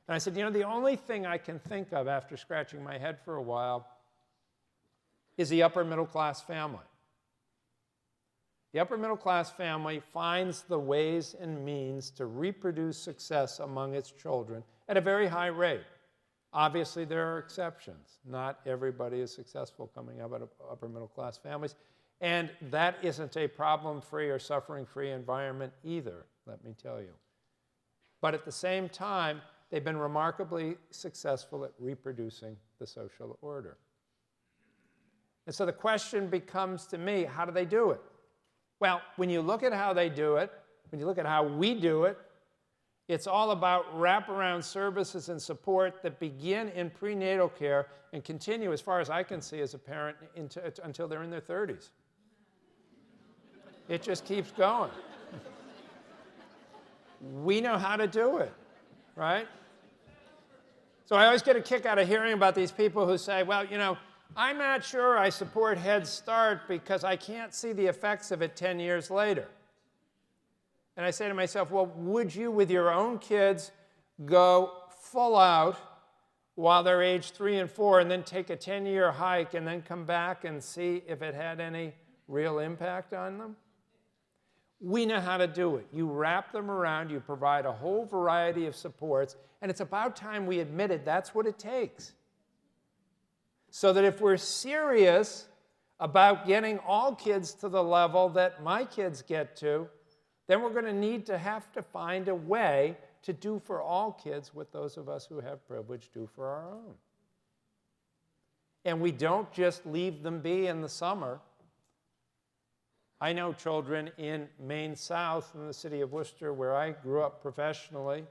And I said, you know, the only thing I can think of after scratching my head for a while is the upper middle class family. The upper middle class family finds the ways and means to reproduce success among its children at a very high rate. Obviously, there are exceptions. Not everybody is successful coming out of upper middle class families. And that isn't a problem-free or suffering-free environment either, let me tell you. But at the same time, they've been remarkably successful at reproducing the social order. And so the question becomes to me, how do they do it? Well, when you look at how they do it, when you look at how we do it, it's all about wraparound services and support that begin in prenatal care and continue, as far as I can see as a parent, until they're in their 30s. It just keeps going. We know how to do it, right? So I always get a kick out of hearing about these people who say, well, you know, I'm not sure I support Head Start because I can't see the effects of it 10 years later. And I say to myself, well, would you, with your own kids, go full out while they're age 3 and 4 and then take a 10-year hike and then come back and see if it had any real impact on them? We know how to do it. You wrap them around, you provide a whole variety of supports, and it's about time we admitted that's what it takes. So that if we're serious about getting all kids to the level that my kids get to, then we're going to need to have to find a way to do for all kids what those of us who have privilege do for our own. And we don't just leave them be in the summer. I know children in Maine South in the city of Worcester, where I grew up professionally,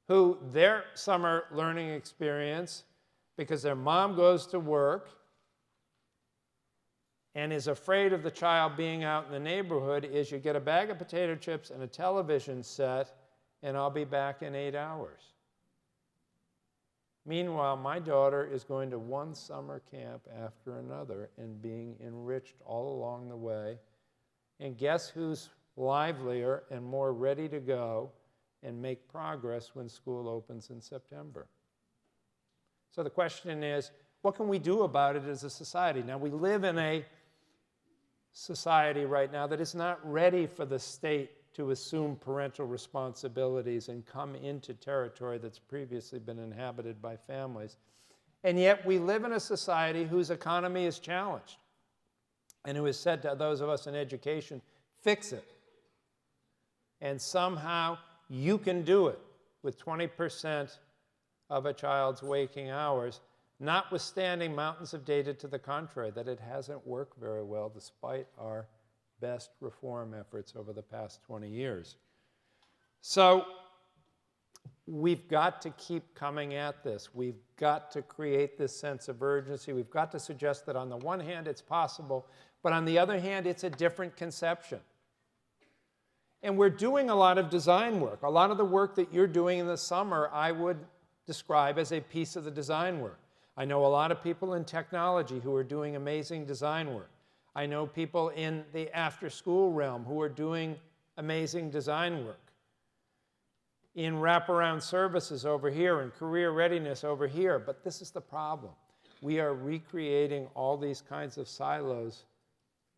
who their summer learning experience, because their mom goes to work and is afraid of the child being out in the neighborhood, is you get a bag of potato chips and a television set, and I'll be back in 8 hours. Meanwhile, my daughter is going to one summer camp after another and being enriched all along the way. And guess who's livelier and more ready to go and make progress when school opens in September? So the question is, what can we do about it as a society? Now, we live in a society right now that is not ready for the state to assume parental responsibilities and come into territory that's previously been inhabited by families. And yet we live in a society whose economy is challenged and who has said to those of us in education, fix it. And somehow you can do it with 20% of a child's waking hours, notwithstanding mountains of data to the contrary, that it hasn't worked very well despite our best reform efforts over the past 20 years. So we've got to keep coming at this. We've got to create this sense of urgency. We've got to suggest that on the one hand it's possible, but on the other hand it's a different conception. And we're doing a lot of design work. A lot of the work that you're doing in the summer I would describe as a piece of the design work. I know a lot of people in technology who are doing amazing design work. I know people in the after-school realm who are doing amazing design work. In wraparound services over here, and career readiness over here, but this is the problem. We are recreating all these kinds of silos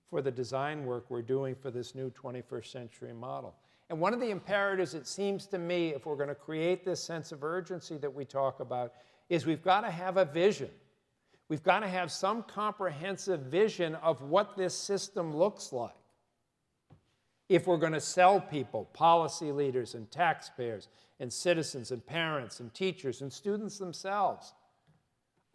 for the design work we're doing for this new 21st century model. And one of the imperatives, it seems to me, if we're going to create this sense of urgency that we talk about, is we've got to have a vision. We've got to have some comprehensive vision of what this system looks like. If we're going to sell people, policy leaders and taxpayers and citizens and parents and teachers and students themselves,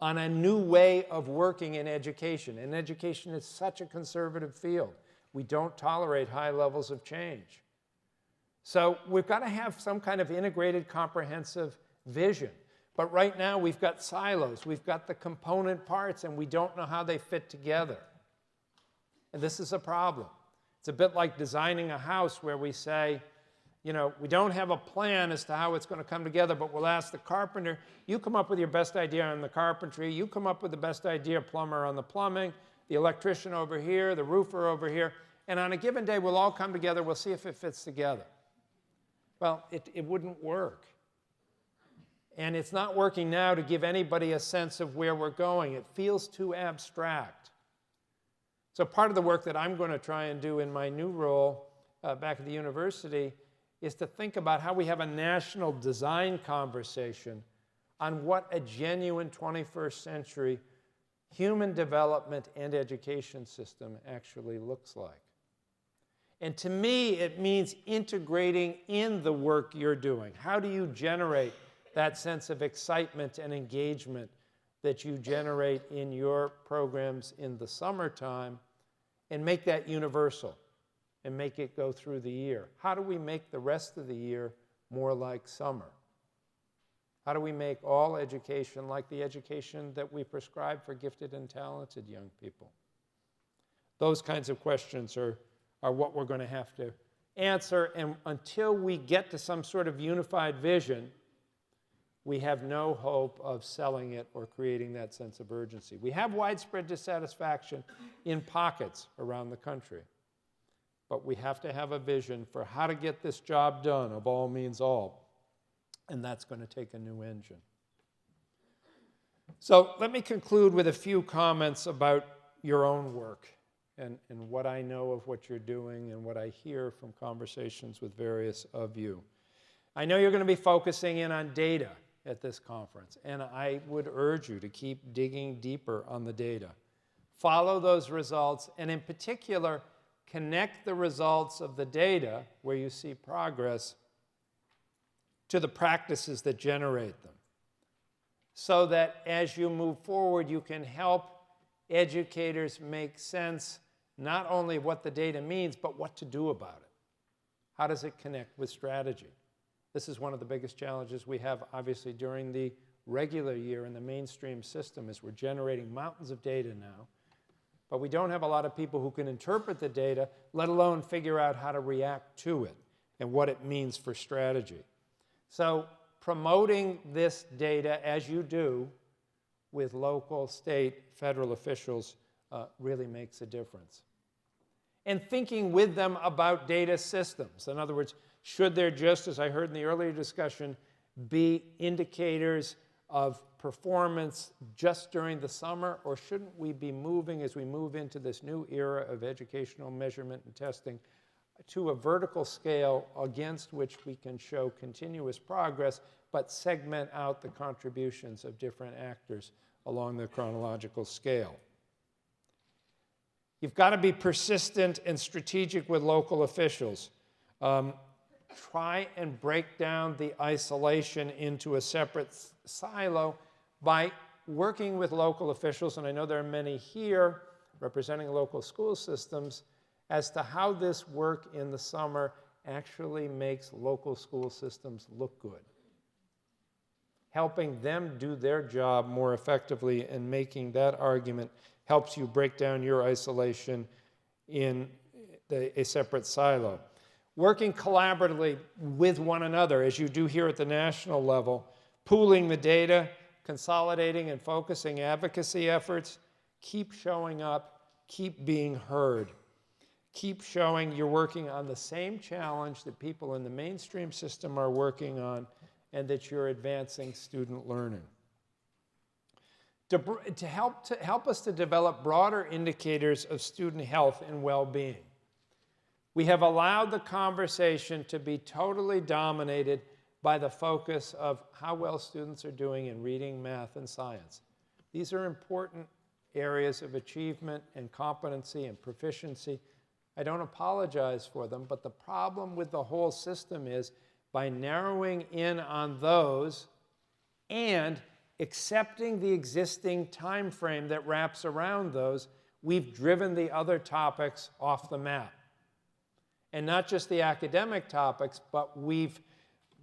on a new way of working in education. And education is such a conservative field. We don't tolerate high levels of change. So we've got to have some kind of integrated, comprehensive vision. But right now we've got silos, we've got the component parts, and we don't know how they fit together. And this is a problem. It's a bit like designing a house where we say, you know, we don't have a plan as to how it's going to come together, but we'll ask the carpenter, you come up with your best idea on the carpentry, you come up with the best idea, plumber, on the plumbing, the electrician over here, the roofer over here, and on a given day we'll all come together, we'll see if it fits together. Well, it wouldn't work. And it's not working now to give anybody a sense of where we're going. It feels too abstract. So part of the work that I'm going to try and do in my new role back at the university is to think about how we have a national design conversation on what a genuine 21st century human development and education system actually looks like. And to me, it means integrating in the work you're doing. How do you generate that sense of excitement and engagement that you generate in your programs in the summertime and make that universal and make it go through the year? How do we make the rest of the year more like summer? How do we make all education like the education that we prescribe for gifted and talented young people? Those kinds of questions are what we're going to have to answer, and until we get to some sort of unified vision, we have no hope of selling it or creating that sense of urgency. We have widespread dissatisfaction in pockets around the country, but we have to have a vision for how to get this job done, of all means all, and that's going to take a new engine. So let me conclude with a few comments about your own work and what I know of what you're doing and what I hear from conversations with various of you. I know you're going to be focusing in on data at this conference, and I would urge you to keep digging deeper on the data. Follow those results, and in particular, connect the results of the data where you see progress to the practices that generate them, so that as you move forward, you can help educators make sense not only of what the data means, but what to do about it. How does it connect with strategy? This is one of the biggest challenges we have, obviously, during the regular year in the mainstream system, is we're generating mountains of data now, but we don't have a lot of people who can interpret the data, let alone figure out how to react to it and what it means for strategy. So promoting this data, as you do with local, state, federal officials, really makes a difference. And thinking with them about data systems. In other words, should there just, as I heard in the earlier discussion, be indicators of performance just during the summer, or shouldn't we be moving, as we move into this new era of educational measurement and testing, to a vertical scale against which we can show continuous progress, but segment out the contributions of different actors along the chronological scale? You've got to be persistent and strategic with local officials. Try and break down the isolation into a separate silo by working with local officials, and I know there are many here representing local school systems, as to how this work in the summer actually makes local school systems look good. Helping them do their job more effectively and making that argument helps you break down your isolation in a separate silo. Working collaboratively with one another, as you do here at the national level, pooling the data, consolidating and focusing advocacy efforts, keep showing up, keep being heard. Keep showing you're working on the same challenge that people in the mainstream system are working on, and that you're advancing student learning. To help us to develop broader indicators of student health and well-being, we have allowed the conversation to be totally dominated by the focus of how well students are doing in reading, math, and science. These are important areas of achievement and competency and proficiency. I don't apologize for them, but the problem with the whole system is, by narrowing in on those and accepting the existing time frame that wraps around those, we've driven the other topics off the map. And not just the academic topics, but we're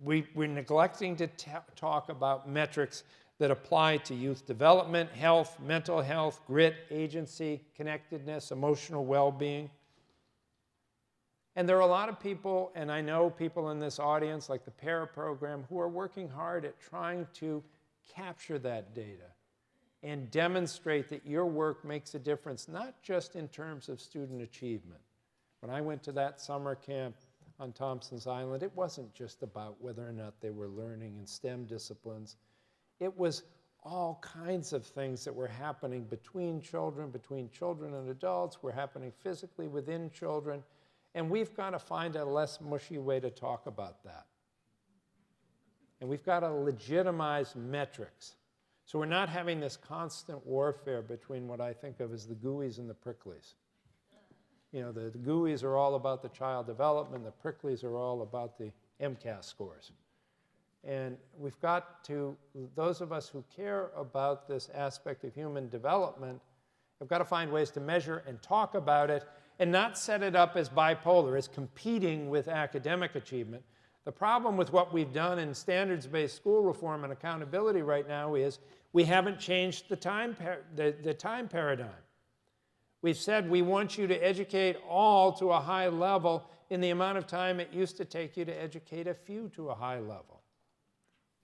neglecting to talk about metrics that apply to youth development, health, mental health, grit, agency, connectedness, emotional well-being. And there are a lot of people, and I know people in this audience, like the PARA program, who are working hard at trying to capture that data and demonstrate that your work makes a difference, not just in terms of student achievement. When I went to that summer camp on Thompson's Island, it wasn't just about whether or not they were learning in STEM disciplines. It was all kinds of things that were happening between children and adults, were happening physically within children. And we've got to find a less mushy way to talk about that. And we've got to legitimize metrics. So we're not having this constant warfare between what I think of as the GUIs and the pricklies. You know, the GUIs are all about the child development, the pricklies are all about the MCAS scores. And we've got to, those of us who care about this aspect of human development, have got to find ways to measure and talk about it, and not set it up as bipolar, as competing with academic achievement. The problem with what we've done in standards-based school reform and accountability right now is we haven't changed the time paradigm. We've said we want you to educate all to a high level in the amount of time it used to take you to educate a few to a high level.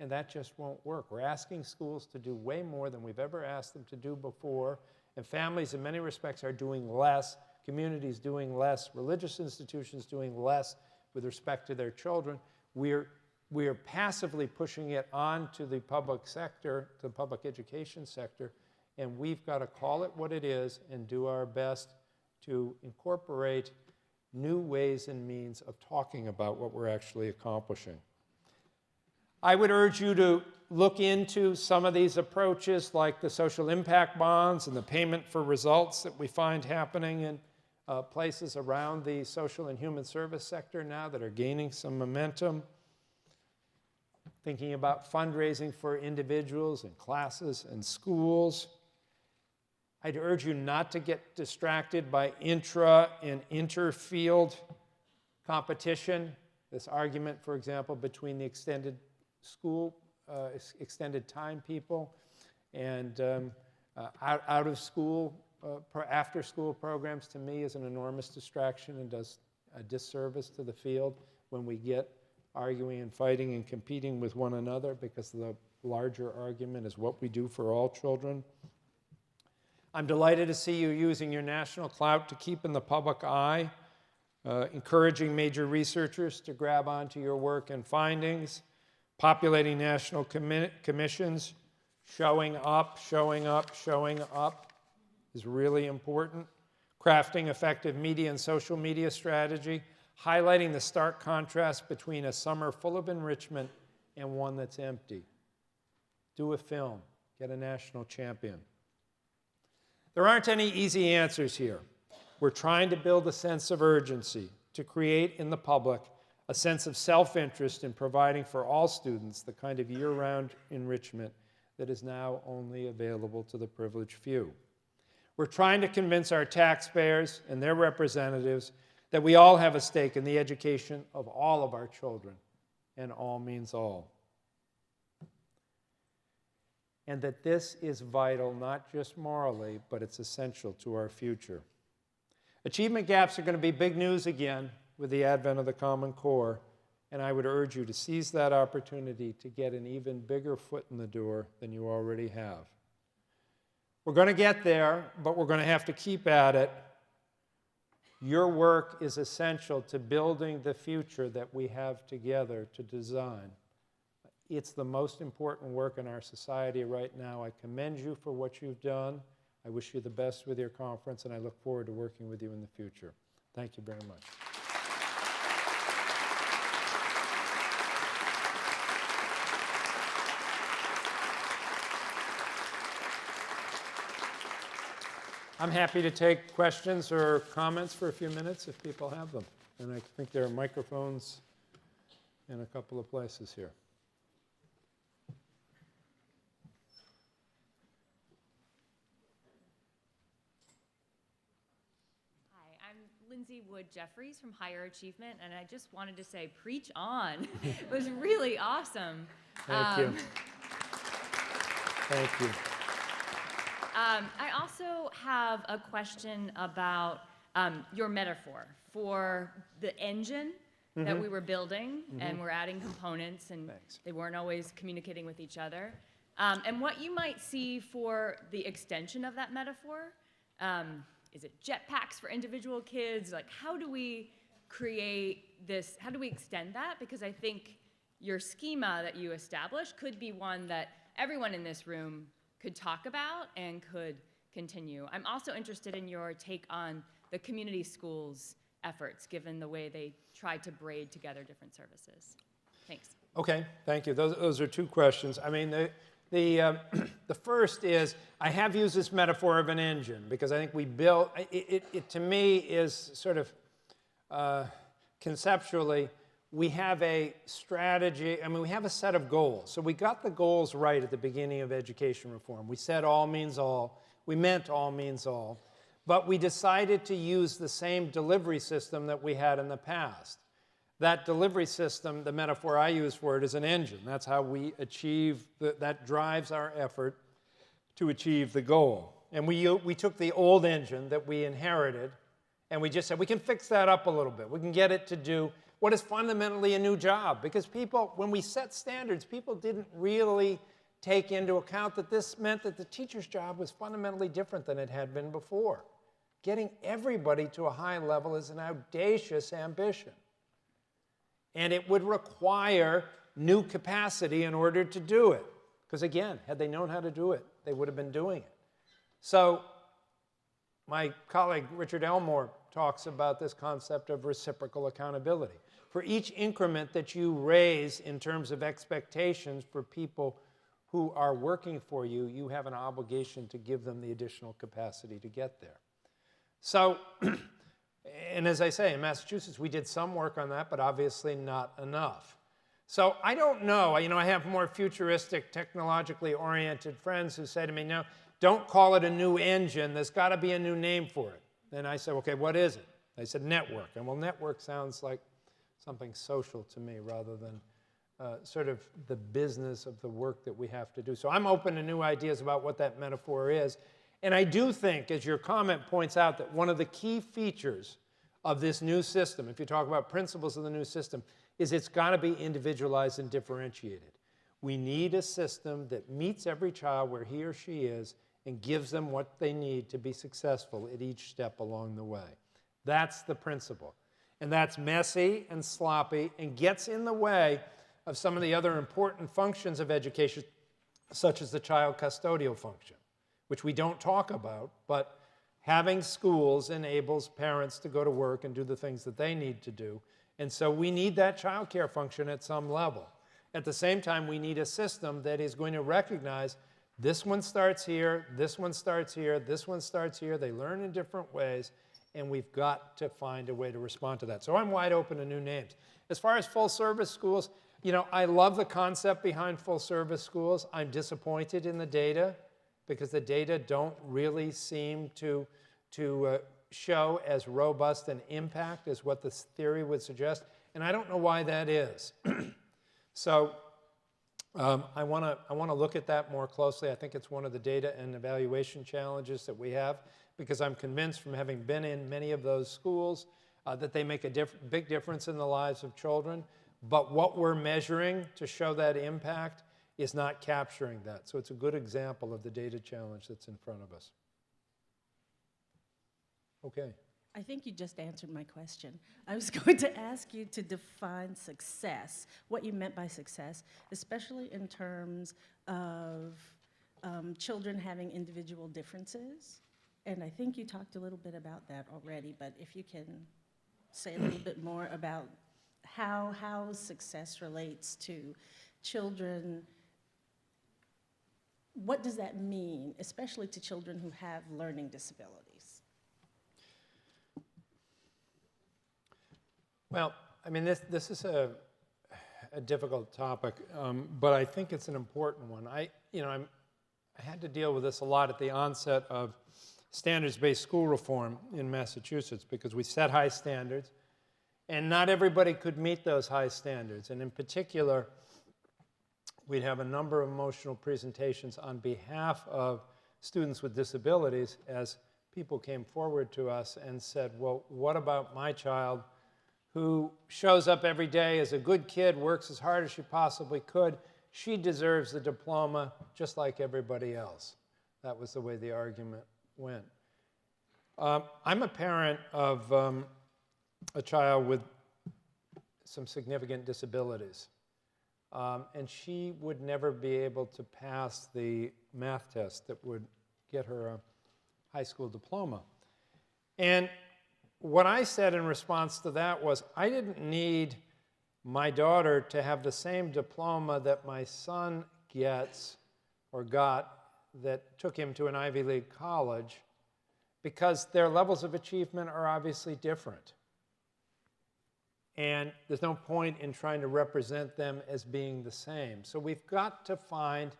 And that just won't work. We're asking schools to do way more than we've ever asked them to do before, and families in many respects are doing less, communities doing less, religious institutions doing less with respect to their children. We're passively pushing it on to the public sector, to the public education sector, and we've got to call it what it is and do our best to incorporate new ways and means of talking about what we're actually accomplishing. I would urge you to look into some of these approaches, like the social impact bonds and the payment for results that we find happening in places around the social and human service sector now that are gaining some momentum. Thinking about fundraising for individuals and classes and schools. I'd urge you not to get distracted by intra and interfield competition. This argument, for example, between the extended time people and out of school, after school programs, to me is an enormous distraction and does a disservice to the field when we get arguing and fighting and competing with one another, because the larger argument is what we do for all children. I'm delighted to see you using your national clout to keep in the public eye, encouraging major researchers to grab onto your work and findings, populating national commissions, showing up is really important, crafting effective media and social media strategy, highlighting the stark contrast between a summer full of enrichment and one that's empty. Do a film, get a national champion. There aren't any easy answers here. We're trying to build a sense of urgency, to create in the public a sense of self-interest in providing for all students the kind of year-round enrichment that is now only available to the privileged few. We're trying to convince our taxpayers and their representatives that we all have a stake in the education of all of our children, and all means all. And that this is vital, not just morally, but it's essential to our future. Achievement gaps are going to be big news again with the advent of the Common Core, and I would urge you to seize that opportunity to get an even bigger foot in the door than you already have. We're going to get there, but we're going to have to keep at it. Your work is essential to building the future that we have together to design. It's the most important work in our society right now. I commend you for what you've done. I wish you the best with your conference, and I look forward to working with you in the future. Thank you very much. I'm happy to take questions or comments for a few minutes if people have them. And I think there are microphones in a couple of places here. Lindsay Wood-Jeffries from Higher Achievement, and I just wanted to say, preach on. It was really awesome. Thank you. Thank you. I also have a question about your metaphor for the engine that we were building, and we're adding components, and they weren't always communicating with each other. And what you might see for the extension of that metaphor. Is it jetpacks for individual kids? Like, how do we create this? How do we extend that? Because I think your schema that you established could be one that everyone in this room could talk about and could continue. I'm also interested in your take on the community schools efforts, given the way they tried to braid together different services. Thanks. Okay, thank you. Those are two questions. I mean, the first is, I have used this metaphor of an engine because I think we built, it to me is sort of conceptually, we have a strategy, I mean, we have a set of goals. So we got the goals right at the beginning of education reform. We said all means all. We meant all means all. But we decided to use the same delivery system that we had in the past. That delivery system, the metaphor I use for it, is an engine. That's how we achieve, that drives our effort to achieve the goal. And we took the old engine that we inherited, and we just said, we can fix that up a little bit. We can get it to do what is fundamentally a new job. Because people, when we set standards, people didn't really take into account that this meant that the teacher's job was fundamentally different than it had been before. Getting everybody to a high level is an audacious ambition. And it would require new capacity in order to do it. Because again, had they known how to do it, they would have been doing it. So my colleague Richard Elmore talks about this concept of reciprocal accountability. For each increment that you raise in terms of expectations for people who are working for you, you have an obligation to give them the additional capacity to get there. So, and as I say, in Massachusetts, we did some work on that, but obviously not enough. So I don't know. I have more futuristic, technologically oriented friends who say to me, no, don't call it a new engine. There's got to be a new name for it. And I said, okay, what is it? They said network. And well, network sounds like something social to me rather than sort of the business of the work that we have to do. So I'm open to new ideas about what that metaphor is. And I do think, as your comment points out, that one of the key features of this new system, if you talk about principles of the new system, is it's got to be individualized and differentiated. We need a system that meets every child where he or she is and gives them what they need to be successful at each step along the way. That's the principle. And that's messy and sloppy and gets in the way of some of the other important functions of education, such as the child custodial function, which we don't talk about, but having schools enables parents to go to work and do the things that they need to do. And so we need that child care function at some level. At the same time, we need a system that is going to recognize this one starts here, this one starts here, this one starts here. They learn in different ways, and we've got to find a way to respond to that. So I'm wide open to new names. As far as full-service schools, you know, I love the concept behind full-service schools. I'm disappointed in the data because the data don't really seem to show as robust an impact as what this theory would suggest, and I don't know why that is. So I want to look at that more closely. I think it's one of the data and evaluation challenges that we have, because I'm convinced from having been in many of those schools that they make a big difference in the lives of children. But what we're measuring to show that impact is not capturing that. So it's a good example of the data challenge that's in front of us. Okay. I think you just answered my question. I was going to ask you to define success, what you meant by success, especially in terms of children having individual differences. And I think you talked a little bit about that already, but if you can say a little bit more about how success relates to children. What does that mean, especially to children who have learning disabilities? Well, I mean, this is a difficult topic, but I think it's an important one. I had to deal with this a lot at the onset of standards-based school reform in Massachusetts, because we set high standards, and not everybody could meet those high standards. And in particular, we'd have a number of emotional presentations on behalf of students with disabilities as people came forward to us and said, well, what about my child who shows up every day as a good kid, works as hard as she possibly could? She deserves the diploma just like everybody else. That was the way the argument went. I'm a parent of a child with some significant disabilities. And she would never be able to pass the math test that would get her a high school diploma. And what I said in response to that was, I didn't need my daughter to have the same diploma that my son gets or got that took him to an Ivy League college, because their levels of achievement are obviously different. And there's no point in trying to represent them as being the same. So we've got to find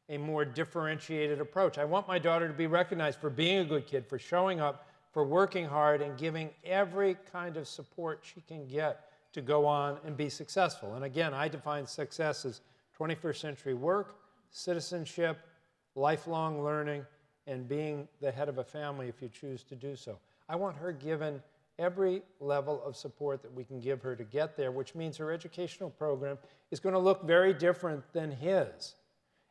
a more differentiated approach. I want my daughter to be recognized for being a good kid, for showing up, for working hard, and giving every kind of support she can get to go on and be successful. And again, I define success as 21st century work, citizenship, lifelong learning, and being the head of a family if you choose to do so. I want her given every level of support that we can give her to get there, which means her educational program is going to look very different than his.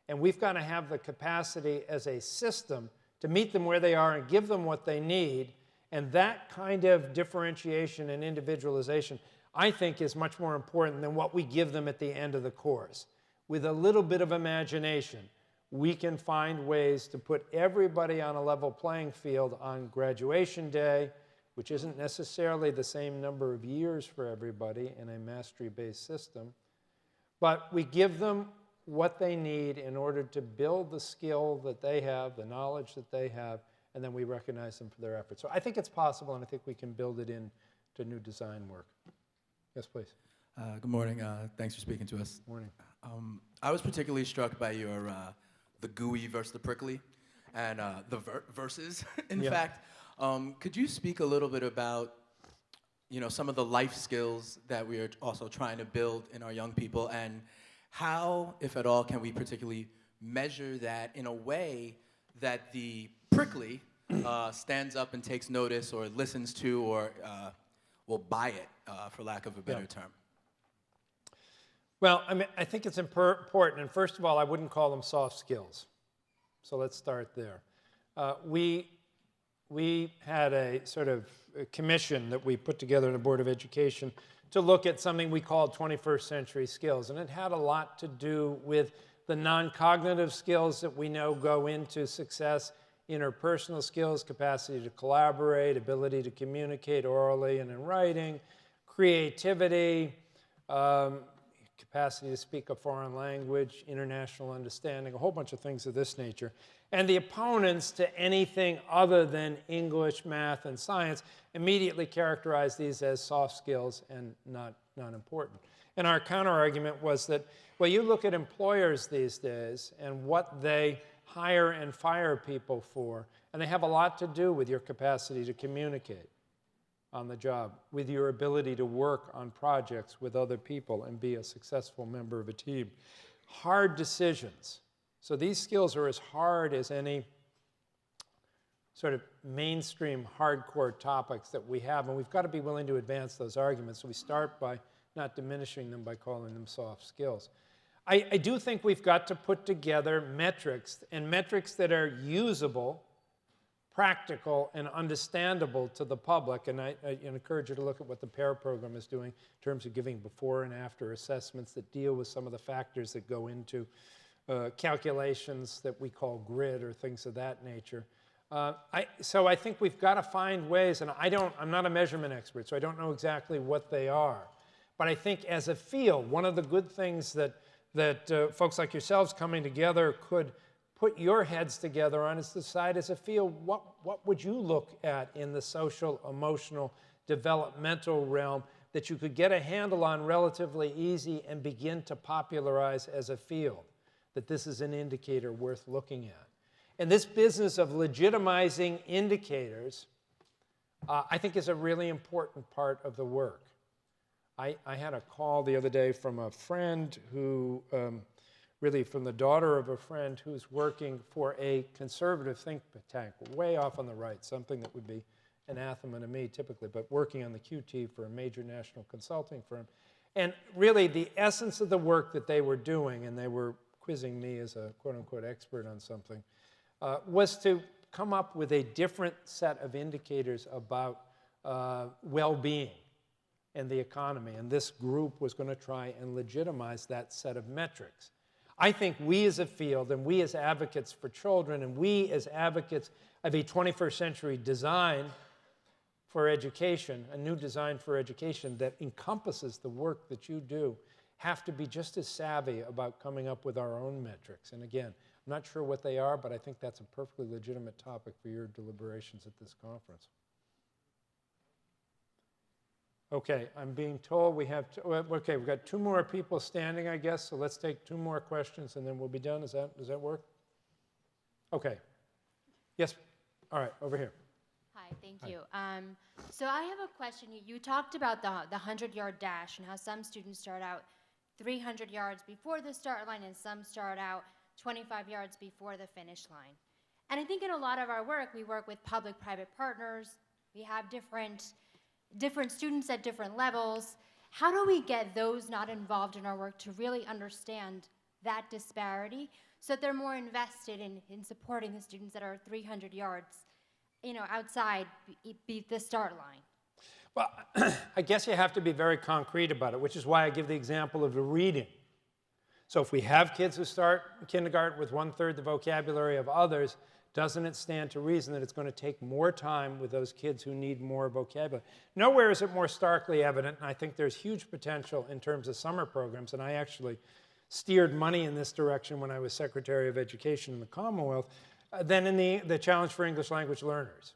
And we've got to have the capacity as a system to meet them where they are and give them what they need. And that kind of differentiation and individualization, I think, is much more important than what we give them at the end of the course. With a little bit of imagination, we can find ways to put everybody on a level playing field on graduation day, which isn't necessarily the same number of years for everybody in a mastery-based system. But we give them what they need in order to build the skill that they have, the knowledge that they have, and then we recognize them for their efforts. So I think it's possible, and I think we can build it into new design work. Yes, please. Good morning. Thanks for speaking to us. Morning. I was particularly struck by your the gooey versus the prickly, and the verses. In fact, could you speak a little bit about, some of the life skills that we are also trying to build in our young people, and how, if at all, can we particularly measure that in a way that the prickly stands up and takes notice, or listens to, or will buy it, for lack of a better term? Well, I mean, I think it's important, and first of all, I wouldn't call them soft skills. So let's start there. We had a sort of a commission that we put together in the Board of Education to look at something we called 21st century skills, and it had a lot to do with the non-cognitive skills that we know go into success, interpersonal skills, capacity to collaborate, ability to communicate orally and in writing, creativity, capacity to speak a foreign language, international understanding, a whole bunch of things of this nature. And the opponents to anything other than English, math, and science immediately characterize these as soft skills and not important. And our counter-argument was that, well, you look at employers these days and what they hire and fire people for, and they have a lot to do with your capacity to communicate on the job, with your ability to work on projects with other people and be a successful member of a team. Hard decisions. So these skills are as hard as any sort of mainstream hardcore topics that we have, and we've got to be willing to advance those arguments. So we start by not diminishing them by calling them soft skills. I do think we've got to put together metrics, and metrics that are usable, practical, and understandable to the public. And I encourage you to look at what the PAIR program is doing in terms of giving before and after assessments that deal with some of the factors that go into calculations that we call grid or things of that nature. So I think we've got to find ways, and I'm not a measurement expert, so I don't know exactly what they are. But I think as a field, one of the good things that folks like yourselves coming together could put your heads together on is decide as a field, what would you look at in the social, emotional, developmental realm that you could get a handle on relatively easy and begin to popularize as a field, that this is an indicator worth looking at. And this business of legitimizing indicators, I think, is a really important part of the work. I had a call the other day from a friend who, really from the daughter of a friend who's working for a conservative think tank, way off on the right, something that would be anathema to me typically, but working on the QT for a major national consulting firm. And really the essence of the work that they were doing, and they were quizzing me as a quote-unquote expert on something, was to come up with a different set of indicators about well-being and the economy. And this group was going to try and legitimize that set of metrics. I think we as a field, and we as advocates for children, and we as advocates of a 21st century design for education, a new design for education that encompasses the work that you do, have to be just as savvy about coming up with our own metrics. And again, I'm not sure what they are, but I think that's a perfectly legitimate topic for your deliberations at this conference. Okay, I'm being told we have, okay, we've got 2 more people standing, I guess, so let's take 2 more questions and then we'll be done. Does that work? Okay. Yes, all right, over here. Hi, thank you. So I have a question. You talked about the 100-yard dash and how some students start out 300 yards before the start line and some start out 25 yards before the finish line. And I think in a lot of our work, we work with public-private partners. We have different students at different levels. How do we get those not involved in our work to really understand that disparity so that they're more invested in supporting the students that are 300 yards, outside the start line? Well, I guess you have to be very concrete about it, which is why I give the example of the reading. So if we have kids who start kindergarten with 1/3 the vocabulary of others, doesn't it stand to reason that it's going to take more time with those kids who need more vocabulary? Nowhere is it more starkly evident, and I think there's huge potential in terms of summer programs, and I actually steered money in this direction when I was Secretary of Education in the Commonwealth, than in the Challenge for English Language Learners.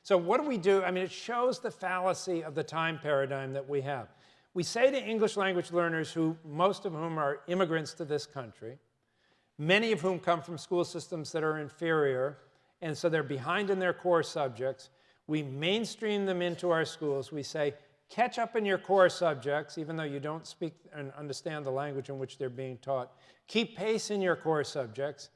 So what do we do? I mean, it shows the fallacy of the time paradigm that we have. We say to English language learners, most of whom are immigrants to this country, many of whom come from school systems that are inferior, and so they're behind in their core subjects. We mainstream them into our schools. We say, catch up in your core subjects, even though you don't speak and understand the language in which they're being taught. Keep pace in your core subjects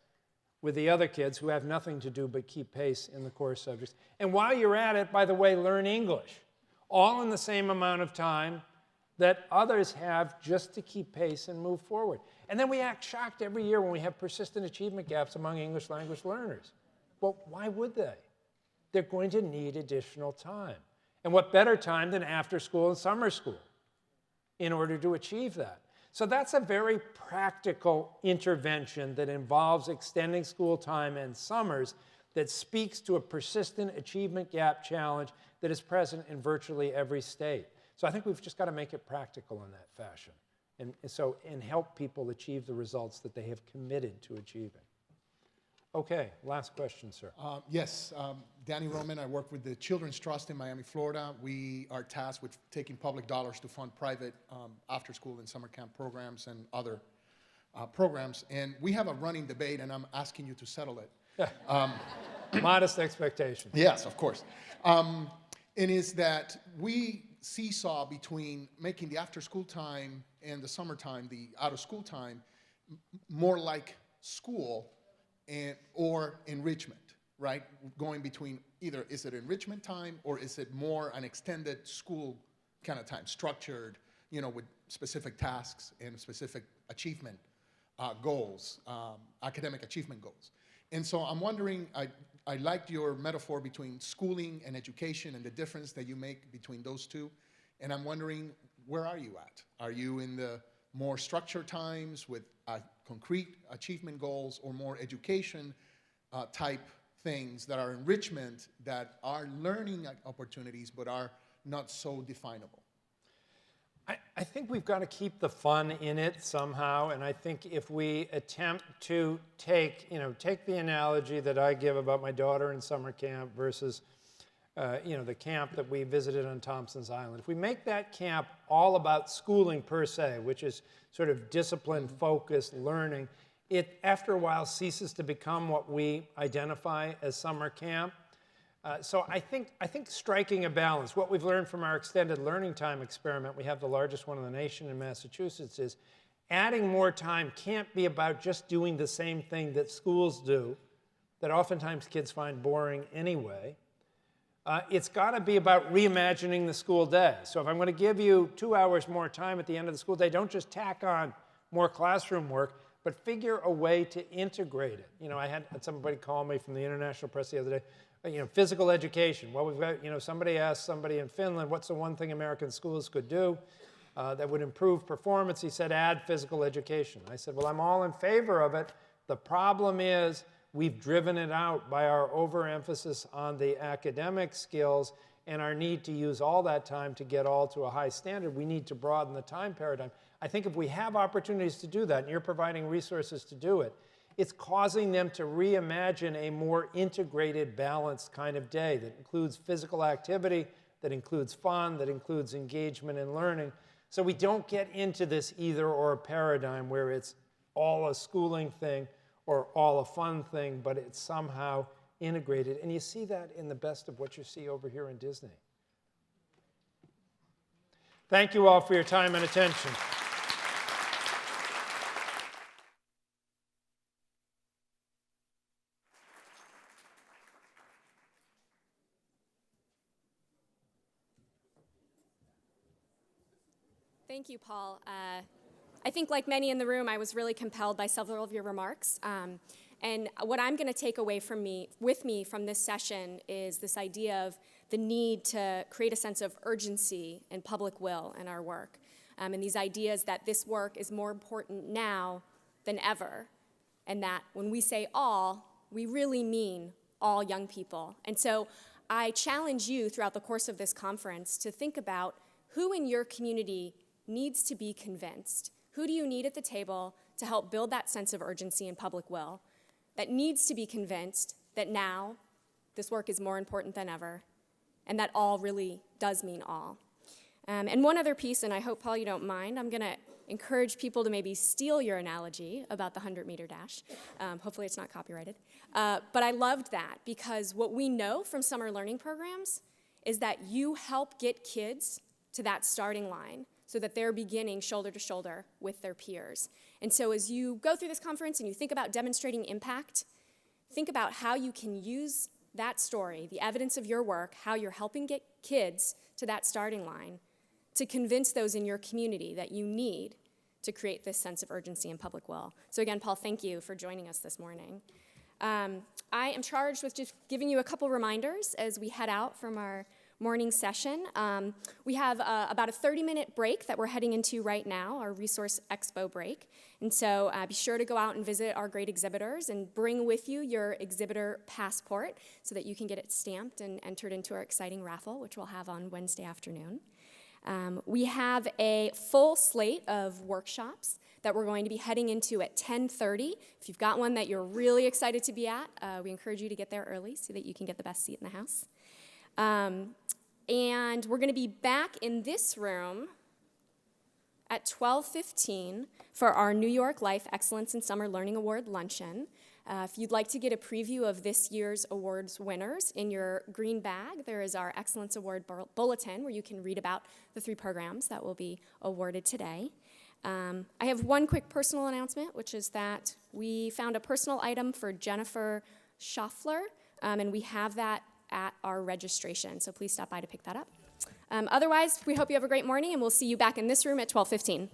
with the other kids who have nothing to do but keep pace in the core subjects. And while you're at it, by the way, learn English, all in the same amount of time, that others have just to keep pace and move forward. And then we act shocked every year when we have persistent achievement gaps among English language learners. Well, why would they? They're going to need additional time. And what better time than after school and summer school in order to achieve that? So that's a very practical intervention that involves extending school time and summers that speaks to a persistent achievement gap challenge that is present in virtually every state. So I think we've just got to make it practical in that fashion and help people achieve the results that they have committed to achieving. Okay, last question, sir. Yes, Danny Roman. I work with the Children's Trust in Miami, Florida. We are tasked with taking public dollars to fund private after-school and summer camp programs and other programs. And we have a running debate, and I'm asking you to settle it. Modest expectations. Yes, of course. And is that we seesaw between making the after-school time and the summertime, the out-of-school time, more like school or enrichment, right? Going between either is it enrichment time or is it more an extended school kind of time, structured, with specific tasks and specific achievement goals, academic achievement goals. And so I'm wondering, I liked your metaphor between schooling and education and the difference that you make between those two. And I'm wondering, where are you at? Are you in the more structured times with concrete achievement goals or more education type things that are enrichment, that are learning opportunities but are not so definable? I think we've got to keep the fun in it somehow, and I think if we attempt to take the analogy that I give about my daughter in summer camp versus the camp that we visited on Thompson's Island. If we make that camp all about schooling per se, which is sort of discipline-focused learning, it after a while ceases to become what we identify as summer camp. So I think striking a balance, what we've learned from our extended learning time experiment, we have the largest one in the nation in Massachusetts, is adding more time can't be about just doing the same thing that schools do, that oftentimes kids find boring anyway. It's got to be about reimagining the school day. So if I'm going to give you 2 hours more time at the end of the school day, don't just tack on more classroom work, but figure a way to integrate it. I had somebody call me from the international press the other day, physical education. Well, we've got, somebody asked somebody in Finland, what's the one thing American schools could do that would improve performance? He said, add physical education. I said, well, I'm all in favor of it. The problem is, we've driven it out by our overemphasis on the academic skills and our need to use all that time to get all to a high standard. We need to broaden the time paradigm. I think if we have opportunities to do that, and you're providing resources to do it, it's causing them to reimagine a more integrated, balanced kind of day that includes physical activity, that includes fun, that includes engagement in learning. So we don't get into this either-or paradigm where it's all a schooling thing or all a fun thing, but it's somehow integrated. And you see that in the best of what you see over here in Disney. Thank you all for your time and attention. Thank you, Paul. I think like many in the room, I was really compelled by several of your remarks. And what I'm going to take away with me from this session is this idea of the need to create a sense of urgency and public will in our work. And these ideas that this work is more important now than ever. And that when we say all, we really mean all young people. And so I challenge you throughout the course of this conference to think about who in your community needs to be convinced. Who do you need at the table to help build that sense of urgency and public will that needs to be convinced that now this work is more important than ever and that all really does mean all? And one other piece, and I hope, Paul, you don't mind, I'm going to encourage people to maybe steal your analogy about the 100-meter dash. Hopefully it's not copyrighted. But I loved that because what we know from summer learning programs is that you help get kids to that starting line so that they're beginning shoulder to shoulder with their peers. And so as you go through this conference and you think about demonstrating impact, think about how you can use that story, the evidence of your work, how you're helping get kids to that starting line, to convince those in your community that you need to create this sense of urgency and public will. So again, Paul, thank you for joining us this morning. I am charged with just giving you a couple reminders as we head out from our morning session. We have about a 30-minute break that we're heading into right now, our Resource Expo break. And so be sure to go out and visit our great exhibitors and bring with you your exhibitor passport so that you can get it stamped and entered into our exciting raffle, which we'll have on Wednesday afternoon. We have a full slate of workshops that we're going to be heading into at 10:30. If you've got one that you're really excited to be at, we encourage you to get there early so that you can get the best seat in the house. And we're going to be back in this room at 12:15 for our New York Life Excellence in Summer Learning Award luncheon. If you'd like to get a preview of this year's awards winners, in your green bag, there is our Excellence Award Bulletin where you can read about the 3 programs that will be awarded today. I have one quick personal announcement, which is that we found a personal item for Jennifer Schaffler, and we have that at our registration, so please stop by to pick that up. Otherwise, we hope you have a great morning, and we'll see you back in this room at 12:15.